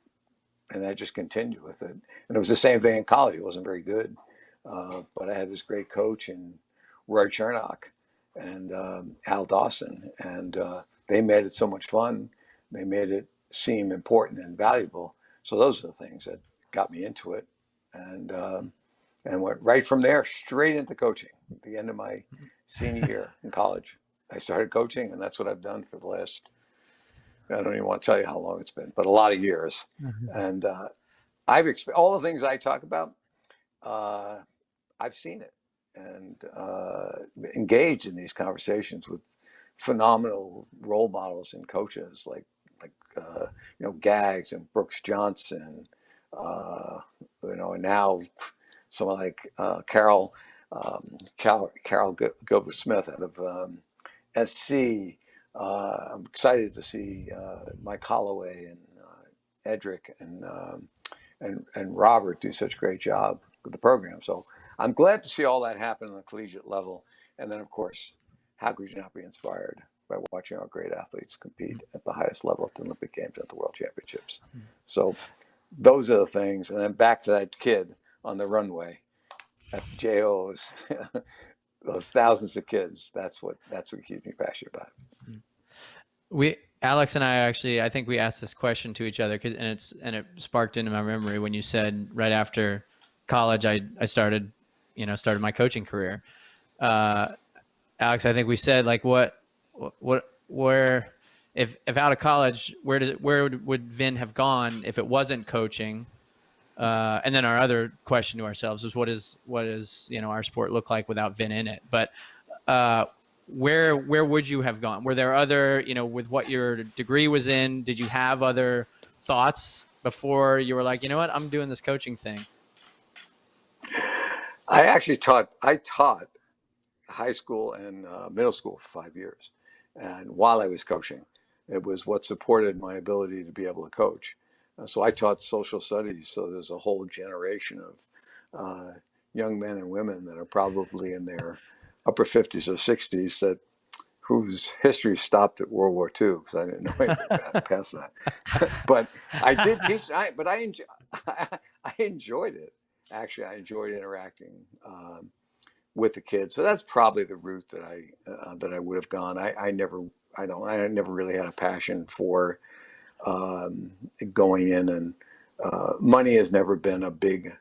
I just continued with it. And it was the same thing in college. It wasn't very good, but I had this great coach in Roy Chernock and Al Dawson, and they made it so much fun. They made it seem important and valuable. So those are the things that got me into it, and went right from there straight into coaching. At the end of my senior year in college, I started coaching, and that's what I've done for the last, I don't even want to tell you how long it's been, but a lot of years. Mm-hmm. And all the things I talk about, I've seen it and engaged in these conversations with phenomenal role models and coaches like Gags and Brooks Johnson, and now someone like Carol Gilbert Smith out of SC. I'm excited to see Mike Holloway and Edric and Robert do such a great job with the program. So I'm glad to see all that happen on the collegiate level. And then, of course, how could you not be inspired by watching our great athletes compete at the highest level at the Olympic Games and at the World Championships? So those are the things. And then back to that kid on the runway at JOs, those thousands of kids. That's what keeps me passionate about it. Alex and I actually, I think we asked this question to each other and it sparked into my memory when you said right after college I started my coaching career. Alex, I think we said like where if out of college, where would Vin have gone if it wasn't coaching? And then our other question to ourselves was what is our sport look like without Vin in it? But where would you have gone? Were there other, with what your degree was in, did you have other thoughts before you were like, you know what, I'm doing this coaching thing? I taught high school and middle school for 5 years. And while I was coaching, it was what supported my ability to be able to coach. So I taught social studies. So there's a whole generation of young men and women that are probably in their upper 50s or 60s whose history stopped at World War II, because I didn't know anything past that. But I did teach. I enjoyed it. Actually, I enjoyed interacting with the kids. So that's probably the route that I would have gone. I never really had a passion for going in, and money has never been a big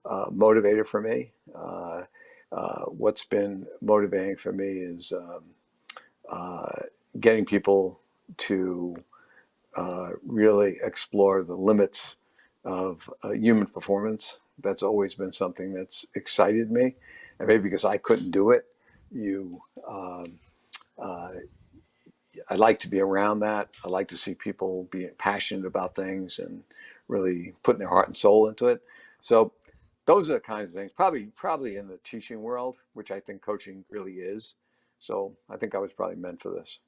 motivator for me. What's been motivating for me is getting people to really explore the limits of human performance. That's always been something that's excited me, and maybe because I couldn't do it, you. I like to be around that. I like to see people be passionate about things and really putting their heart and soul into it. So those are the kinds of things. Probably in the teaching world, which I think coaching really is. So I think I was probably meant for this.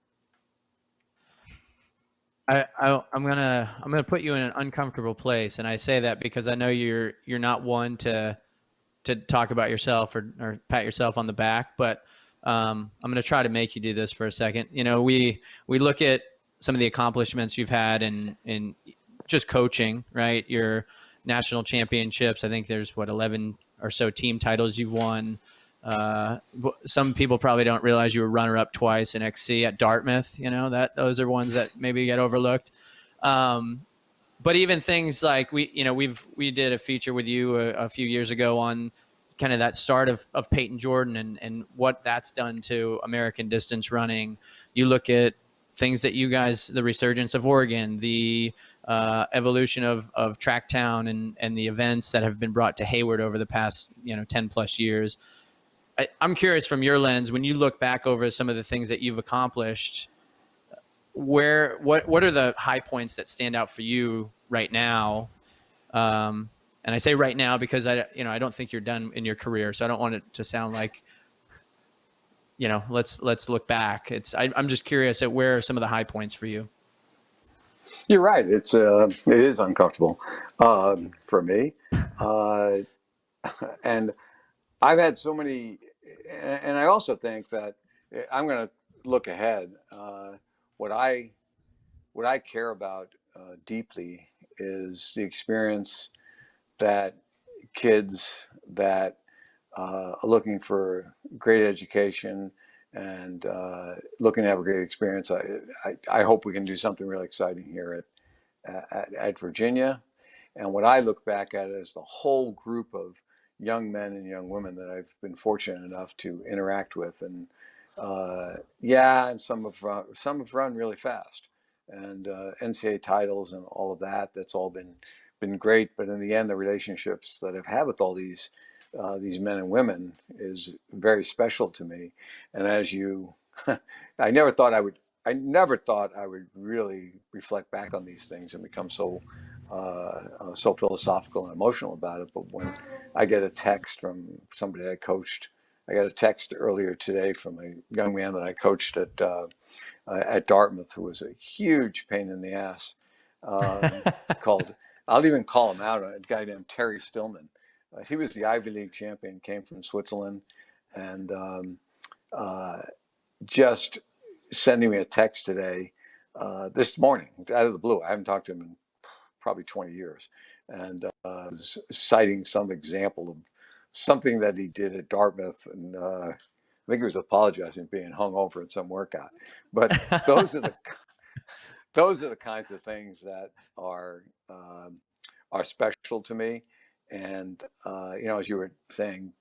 I'm gonna put you in an uncomfortable place, and I say that because I know you're not one to talk about yourself or pat yourself on the back, but I'm going to try to make you do this for a second. You know, we look at some of the accomplishments you've had in just coaching, right? Your national championships. I think there's 11 or so team titles you've won. Some people probably don't realize you were runner up twice in XC at Dartmouth. You know, that those are ones that maybe get overlooked. But even things like we did a feature with you a few years ago on kind of that start of Peyton Jordan and what that's done to American distance running. You look at things that you guys, the resurgence of Oregon, the evolution of Tracktown and the events that have been brought to Hayward over the past 10 plus years. I'm curious from your lens, when you look back over some of the things that you've accomplished, what are the high points that stand out for you right now? And I say right now because I don't think you're done in your career, so I don't want it to sound like let's look back. I'm just curious at where are some of the high points for you. You're right. It is uncomfortable for me, and I've had so many. And I also think that I'm going to look ahead. What I care about deeply is the experience that kids that are looking for great education and looking to have a great experience. I hope we can do something really exciting here at Virginia. And what I look back at is the whole group of young men and young women that I've been fortunate enough to interact with. And and some have run really fast. And NCAA titles and all of that, that's all been great. But in the end, the relationships that I've had with all these men and women is very special to me. And as you, I never thought I would really reflect back on these things and become so philosophical and emotional about it. But when I get a text from somebody I coached, I got a text earlier today from a young man that I coached at Dartmouth, who was a huge pain in the ass. Called, I'll even call him out, a guy named Terry Stillman. He was the Ivy League champion, came from Switzerland, and just sending me a text today, this morning, out of the blue. I haven't talked to him in probably 20 years, and was citing some example of something that he did at Dartmouth, and I think he was apologizing for being hung over in some workout. But those are the kinds of things that are special to me. And as you were saying,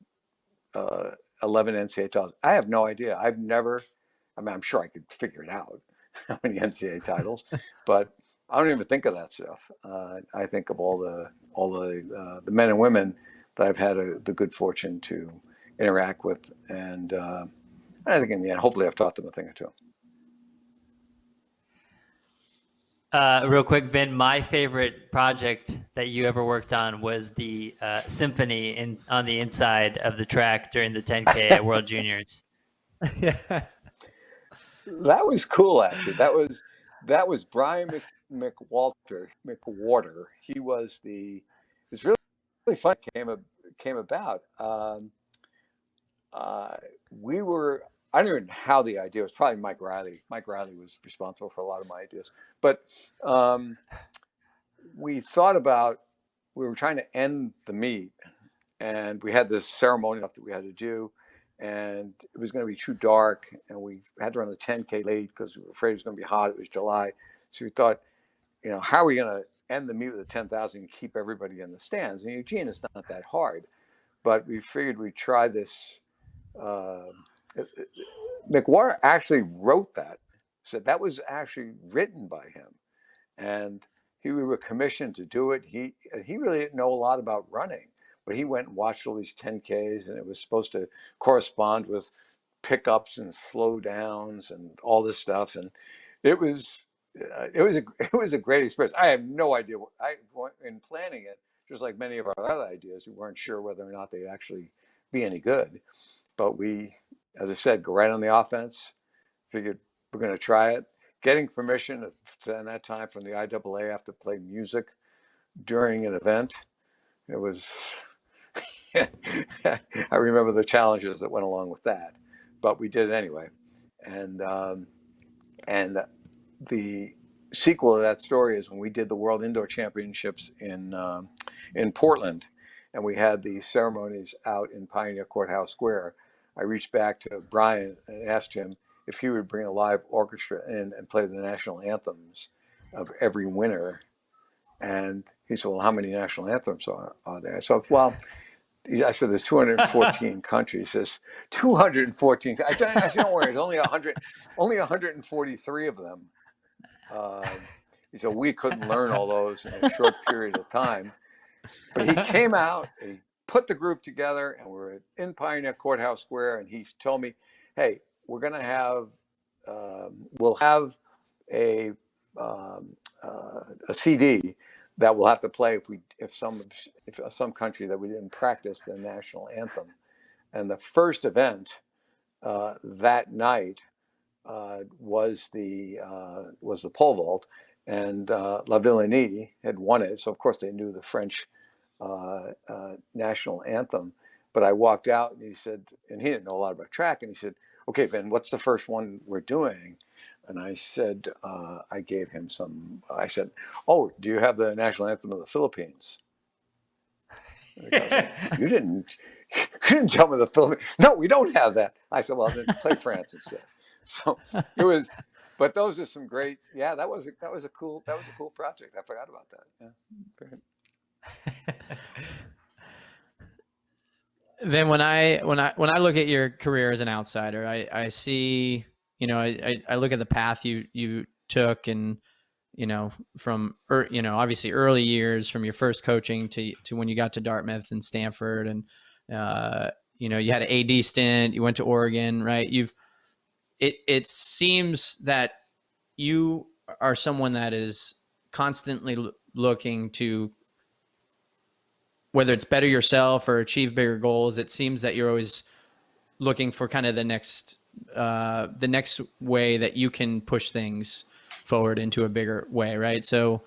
11 NCAA titles. I have no idea. I'm sure I could figure it out, how many NCAA titles, but I don't even think of that stuff. I think of all the men and women that I've had the good fortune to interact with, and I think in the end, hopefully, I've taught them a thing or two. Real quick, Vin, my favorite project that you ever worked on was the symphony on the inside of the track during the 10K at World Juniors. Yeah. That was cool, actually. That was Brian McWhorter. He was it's really fun. Came about. I don't even know how the idea was. Probably Mike Riley. Mike Riley was responsible for a lot of my ideas. But we were trying to end the meet, and we had this ceremony that we had to do, and it was going to be too dark, and we had to run the 10K late because we were afraid it was going to be hot. It was July. So we thought, how are we going to end the meet with the 10,000 and keep everybody in the stands? And Eugene, it's not that hard. But we figured we'd try this. McWhorter actually wrote that, said that was actually written by him. and we were commissioned to do it. He really didn't know a lot about running, but he went and watched all these 10Ks, and it was supposed to correspond with pickups and slow downs and all this stuff. And it was it was a great experience. I have no idea in planning it, just like many of our other ideas, we weren't sure whether or not they'd actually be any good. But we, as I said, go right on the offense. Figured we're going to try it. Getting permission at that time from the IAAF to play music during an event, it was. I remember the challenges that went along with that, but we did it anyway. And the sequel to that story is when we did the World Indoor Championships in Portland, and we had the ceremonies out in Pioneer Courthouse Square. I reached back to Brian and asked him if he would bring a live orchestra in and play the national anthems of every winner. And he said, "Well, how many national anthems are there?" So, well, I said, "There's 214 countries." He says, 214. I said, "Don't worry, there's only 143 of them." He said, "We couldn't learn all those in a short period of time." But he came out and he put the group together, and we're in Pioneer Courthouse Square, and he told me, "Hey, we're going to have, we'll have a CD that we'll have to play if some country that we didn't practice the national anthem." And the first event that night was the pole vault, and La Villenie had won it, so of course they knew the French national anthem. But I walked out, and he said, and he didn't know a lot about track, and he said, "Okay, Vin, what's the first one we're doing?" And I said, I gave him some. I said, "Oh, do you have the national anthem of the Philippines?" And the guy said, you didn't tell me the Philippines. "No, we don't have that." I said, "Well, then play France instead." So it was, but those are some great. Yeah, that was a cool project. I forgot about that. Yeah. Then when I look at your career as an outsider, I see, I look at the path you took, and from obviously early years, from your first coaching to when you got to Dartmouth and Stanford, and you had an AD stint, you went to Oregon, right? It seems that you are someone that is constantly looking to, whether it's better yourself or achieve bigger goals. It seems that you're always looking for kind of the next way that you can push things forward into a bigger way, right? So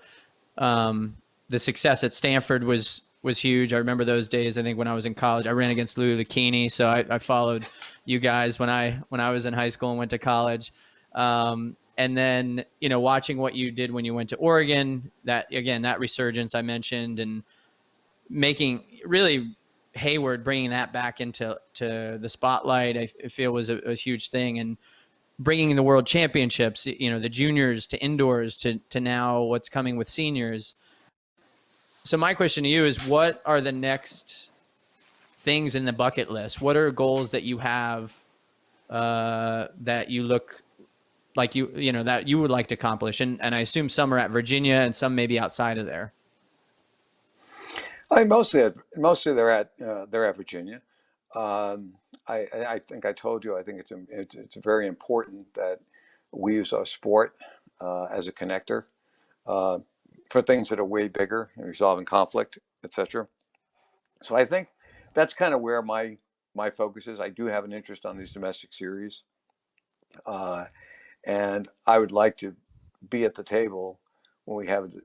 the success at Stanford was huge. I remember those days. I think when I was in college, I ran against Louis Lucchini, so I followed you guys when I was in high school and went to college. And then watching what you did when you went to Oregon, that resurgence I mentioned, and making really Hayward, bringing that back into the spotlight, I feel was a huge thing. And bringing the world championships, the juniors to indoors to now what's coming with seniors. So my question to you is, what are the next things in the bucket list? What are goals that you have that you look like that you would like to accomplish? And I assume some are at Virginia and some maybe outside of there. I mean, mostly they're at Virginia. I think I told you, I think it's very important that we use our sport as a connector for things that are way bigger, and resolving conflict, etc. So I think that's kind of where my focus is. I do have an interest on these domestic series, and I would like to be at the table when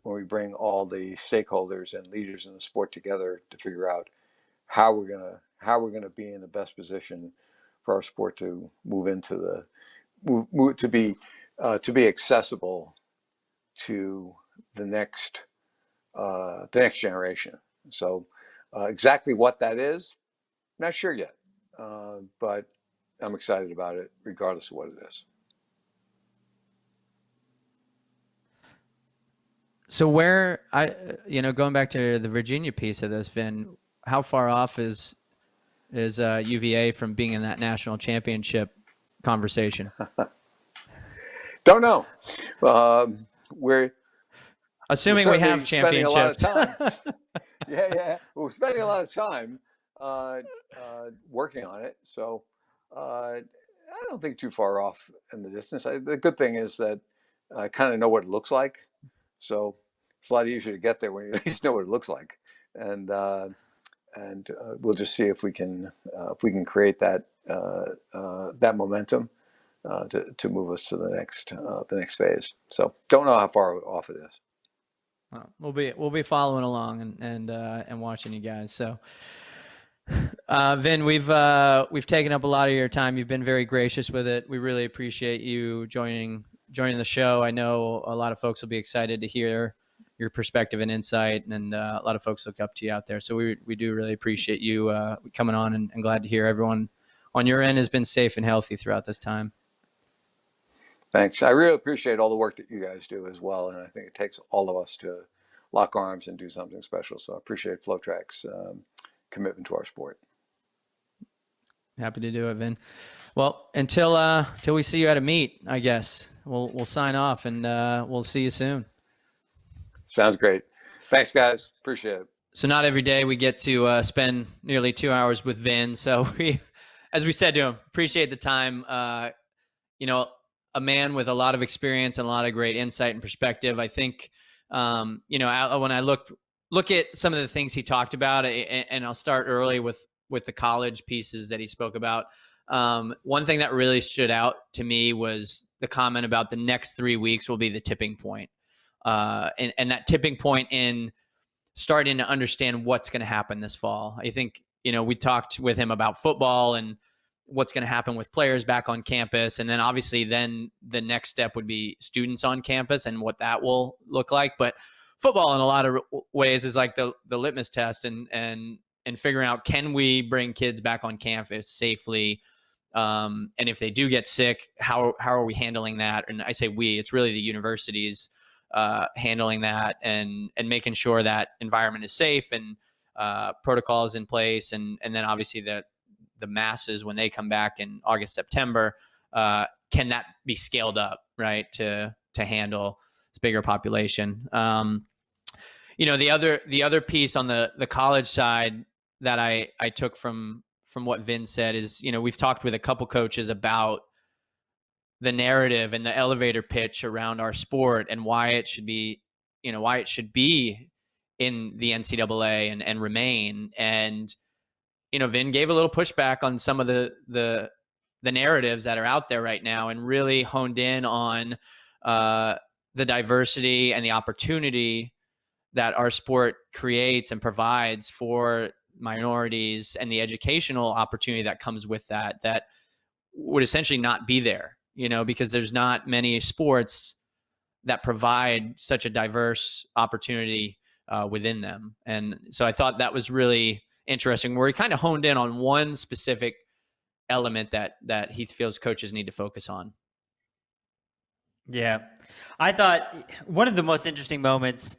we bring all the stakeholders and leaders in the sport together to figure out how we're gonna be in the best position for our sport to move into to be accessible to the next generation. So exactly what that is, not sure yet, but I'm excited about it regardless of what it is. So where going back to the Virginia piece of this, Vin, how far off is UVA from being in that national championship conversation? Don't know. Assuming we have spending a lot of championships. time. Yeah. We're spending a lot of time working on it. So I don't think too far off in the distance. The good thing is that I kind of know what it looks like. So it's a lot easier to get there when you at least know what it looks like. And we'll just see if we can create that that momentum to move us to the next phase. So don't know how far off it is. We'll be following along and watching you guys. So, Vin, we've taken up a lot of your time. You've been very gracious with it. We really appreciate you joining the show. I know a lot of folks will be excited to hear your perspective and insight, and a lot of folks look up to you out there. So we do really appreciate you coming on, and glad to hear everyone on your end has been safe and healthy throughout this time. Thanks. I really appreciate all the work that you guys do as well, and I think it takes all of us to lock arms and do something special. So I appreciate FlowTrack's commitment to our sport. Happy to do it, Vin. Well, until we see you at a meet, I guess we'll sign off, and we'll see you soon. Sounds great. Thanks, guys. Appreciate it. So not every day we get to spend nearly 2 hours with Vin. So as we said to him, appreciate the time. A man with a lot of experience and a lot of great insight and perspective. I think, when I look at some of the things he talked about, and I'll start early with the college pieces that he spoke about. One thing that really stood out to me was the comment about the next 3 weeks will be the tipping point. And that tipping point in starting to understand what's going to happen this fall. I think, we talked with him about football and what's going to happen with players back on campus. And then obviously then the next step would be students on campus and what that will look like. But football in a lot of ways is like the litmus test and figuring out, can we bring kids back on campus safely? And if they do get sick, how are we handling that? And I say we, it's really the universities handling that and making sure that environment is safe and protocols in place. And then obviously the masses, when they come back in August, September, can that be scaled up, right, to handle this bigger population? The other piece on the college side that I took from what Vin said is, we've talked with a couple coaches about the narrative and the elevator pitch around our sport and why it should be in the NCAA and remain. And Vin gave a little pushback on some of the narratives that are out there right now, and really honed in on the diversity and the opportunity that our sport creates and provides for minorities, and the educational opportunity that comes with that would essentially not be there, because there's not many sports that provide such a diverse opportunity within them. And so I thought that was really interesting, where he kind of honed in on one specific element that he feels coaches need to focus on. Yeah. I thought one of the most interesting moments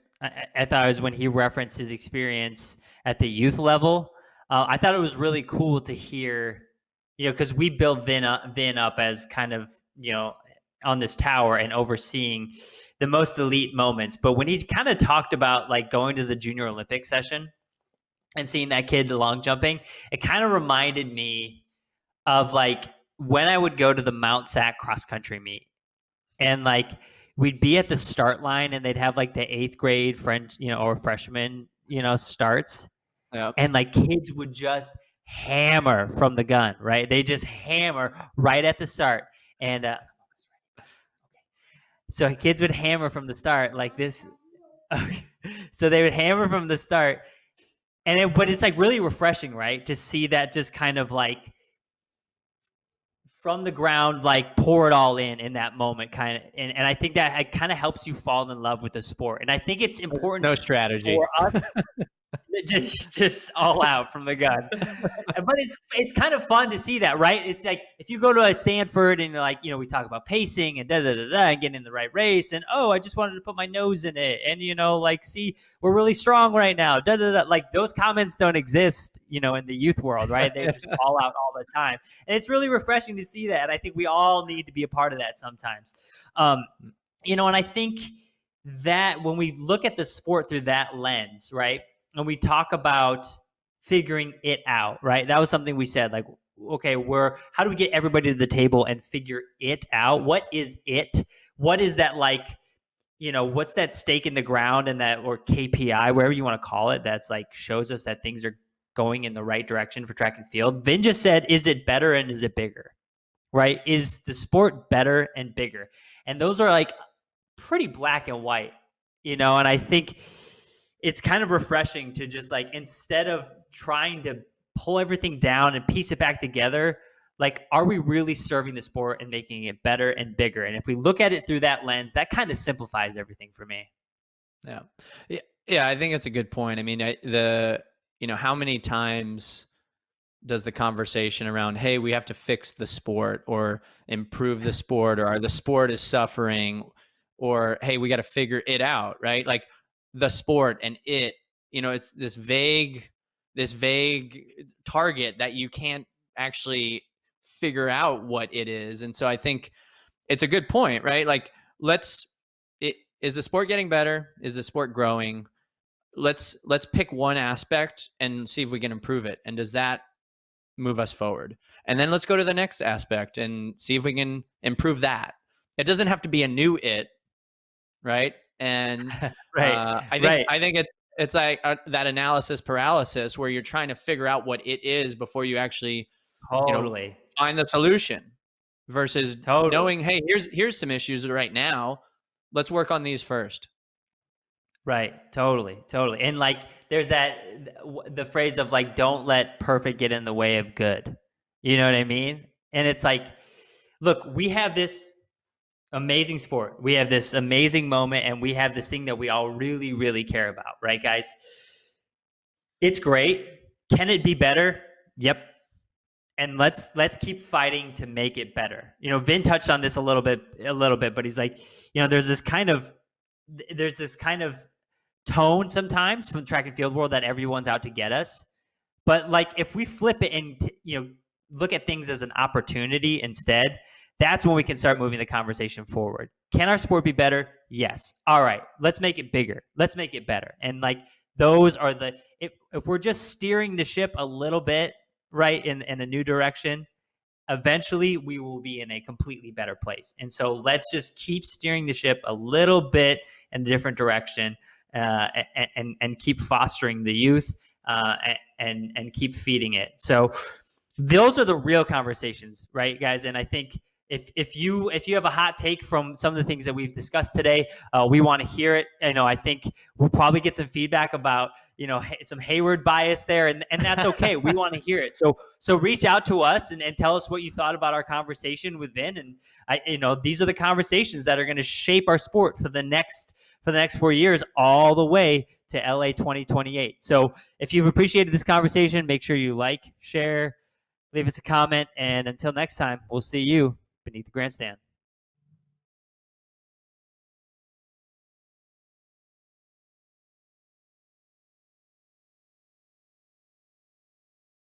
I thought was when he referenced his experience at the youth level. I thought it was really cool to hear, because we built Vin up as kind of, on this tower and overseeing the most elite moments. But when he kind of talked about like going to the Junior Olympic session and seeing that kid long jumping, it kind of reminded me of like when I would go to the Mount Sac cross country meet, and like we'd be at the start line and they'd have like the 8th grade French, or freshman, starts. Yep. And like kids would just hammer from the gun, right? They just hammer right at the start. And so kids would hammer from the start like this. Okay. So they would hammer from the start. But it's like really refreshing, right? To see that just kind of like from the ground, like pour it all in that moment kind of. And I think that it kind of helps you fall in love with the sport. And I think it's important no strategy for us. just all out from the gun. But it's kind of fun to see that, right? It's like if you go to a Stanford and like, we talk about pacing and and getting in the right race, and I just wanted to put my nose in it, and like, see, we're really strong right now, like those comments don't exist, in the youth world, right? They just all out all the time, and it's really refreshing to see that. I think we all need to be a part of that sometimes. And I think that when we look at the sport through that lens, right, and we talk about figuring it out, right, that was something we said, like, okay, how do we get everybody to the table and figure it out? What is it? What is that, like, what's that stake in the ground, and that, or KPI, wherever you want to call it, that's like shows us that things are going in the right direction for track and field? Vin just said, is it better and is it bigger? Right? Is the sport better and bigger? And those are like pretty black and white, and I think it's kind of refreshing to just, like, instead of trying to pull everything down and piece it back together, like, are we really serving the sport and making it better and bigger? And if we look at it through that lens, that kind of simplifies everything for me. Yeah, I think it's a good point. I mean, how many times does the conversation around, hey, we have to fix the sport or improve the sport, or the sport is suffering, or hey, we got to figure it out, right? Like, the sport and it's this vague target that you can't actually figure out what it is. And so I think it's a good point, right? Like, is the sport getting better? Is the sport growing? Let's pick one aspect and see if we can improve it. And does that move us forward? And then let's go to the next aspect and see if we can improve that. It doesn't have to be a new it, right? And right. I think it's like that analysis paralysis, where you're trying to figure out what it is before you actually Totally. find the solution, versus knowing, hey, here's some issues right now. Let's work on these first. Right. Totally. And, like, there's the phrase of, like, don't let perfect get in the way of good. You know what I mean? And it's like, look, we have this amazing sport. We have this amazing moment, and we have this thing that we all really, really care about, right, guys? It's great. Can it be better? Yep. And let's keep fighting to make it better. Vin touched on this a little bit, but he's like, there's this kind of tone sometimes from the track and field world that everyone's out to get us. But, like, if we flip it and look at things as an opportunity instead, that's when we can start moving the conversation forward. Can our sport be better? Yes. All right, let's make it bigger. Let's make it better. And, like, those are if we're just steering the ship a little bit, right, in a new direction, eventually we will be in a completely better place. And so let's just keep steering the ship a little bit in a different direction, and keep fostering the youth, and keep feeding it. So those are the real conversations, right, guys? And I think if you have a hot take from some of the things that we've discussed today, we want to hear it. I think we'll probably get some feedback about some Hayward bias there, and that's okay. We want to hear it. So reach out to us and tell us what you thought about our conversation with Vin. And these are the conversations that are going to shape our sport for the next 4 years, all the way to LA 2028. So if you've appreciated this conversation, make sure you like, share, leave us a comment, and until next time, we'll see you beneath the grandstand.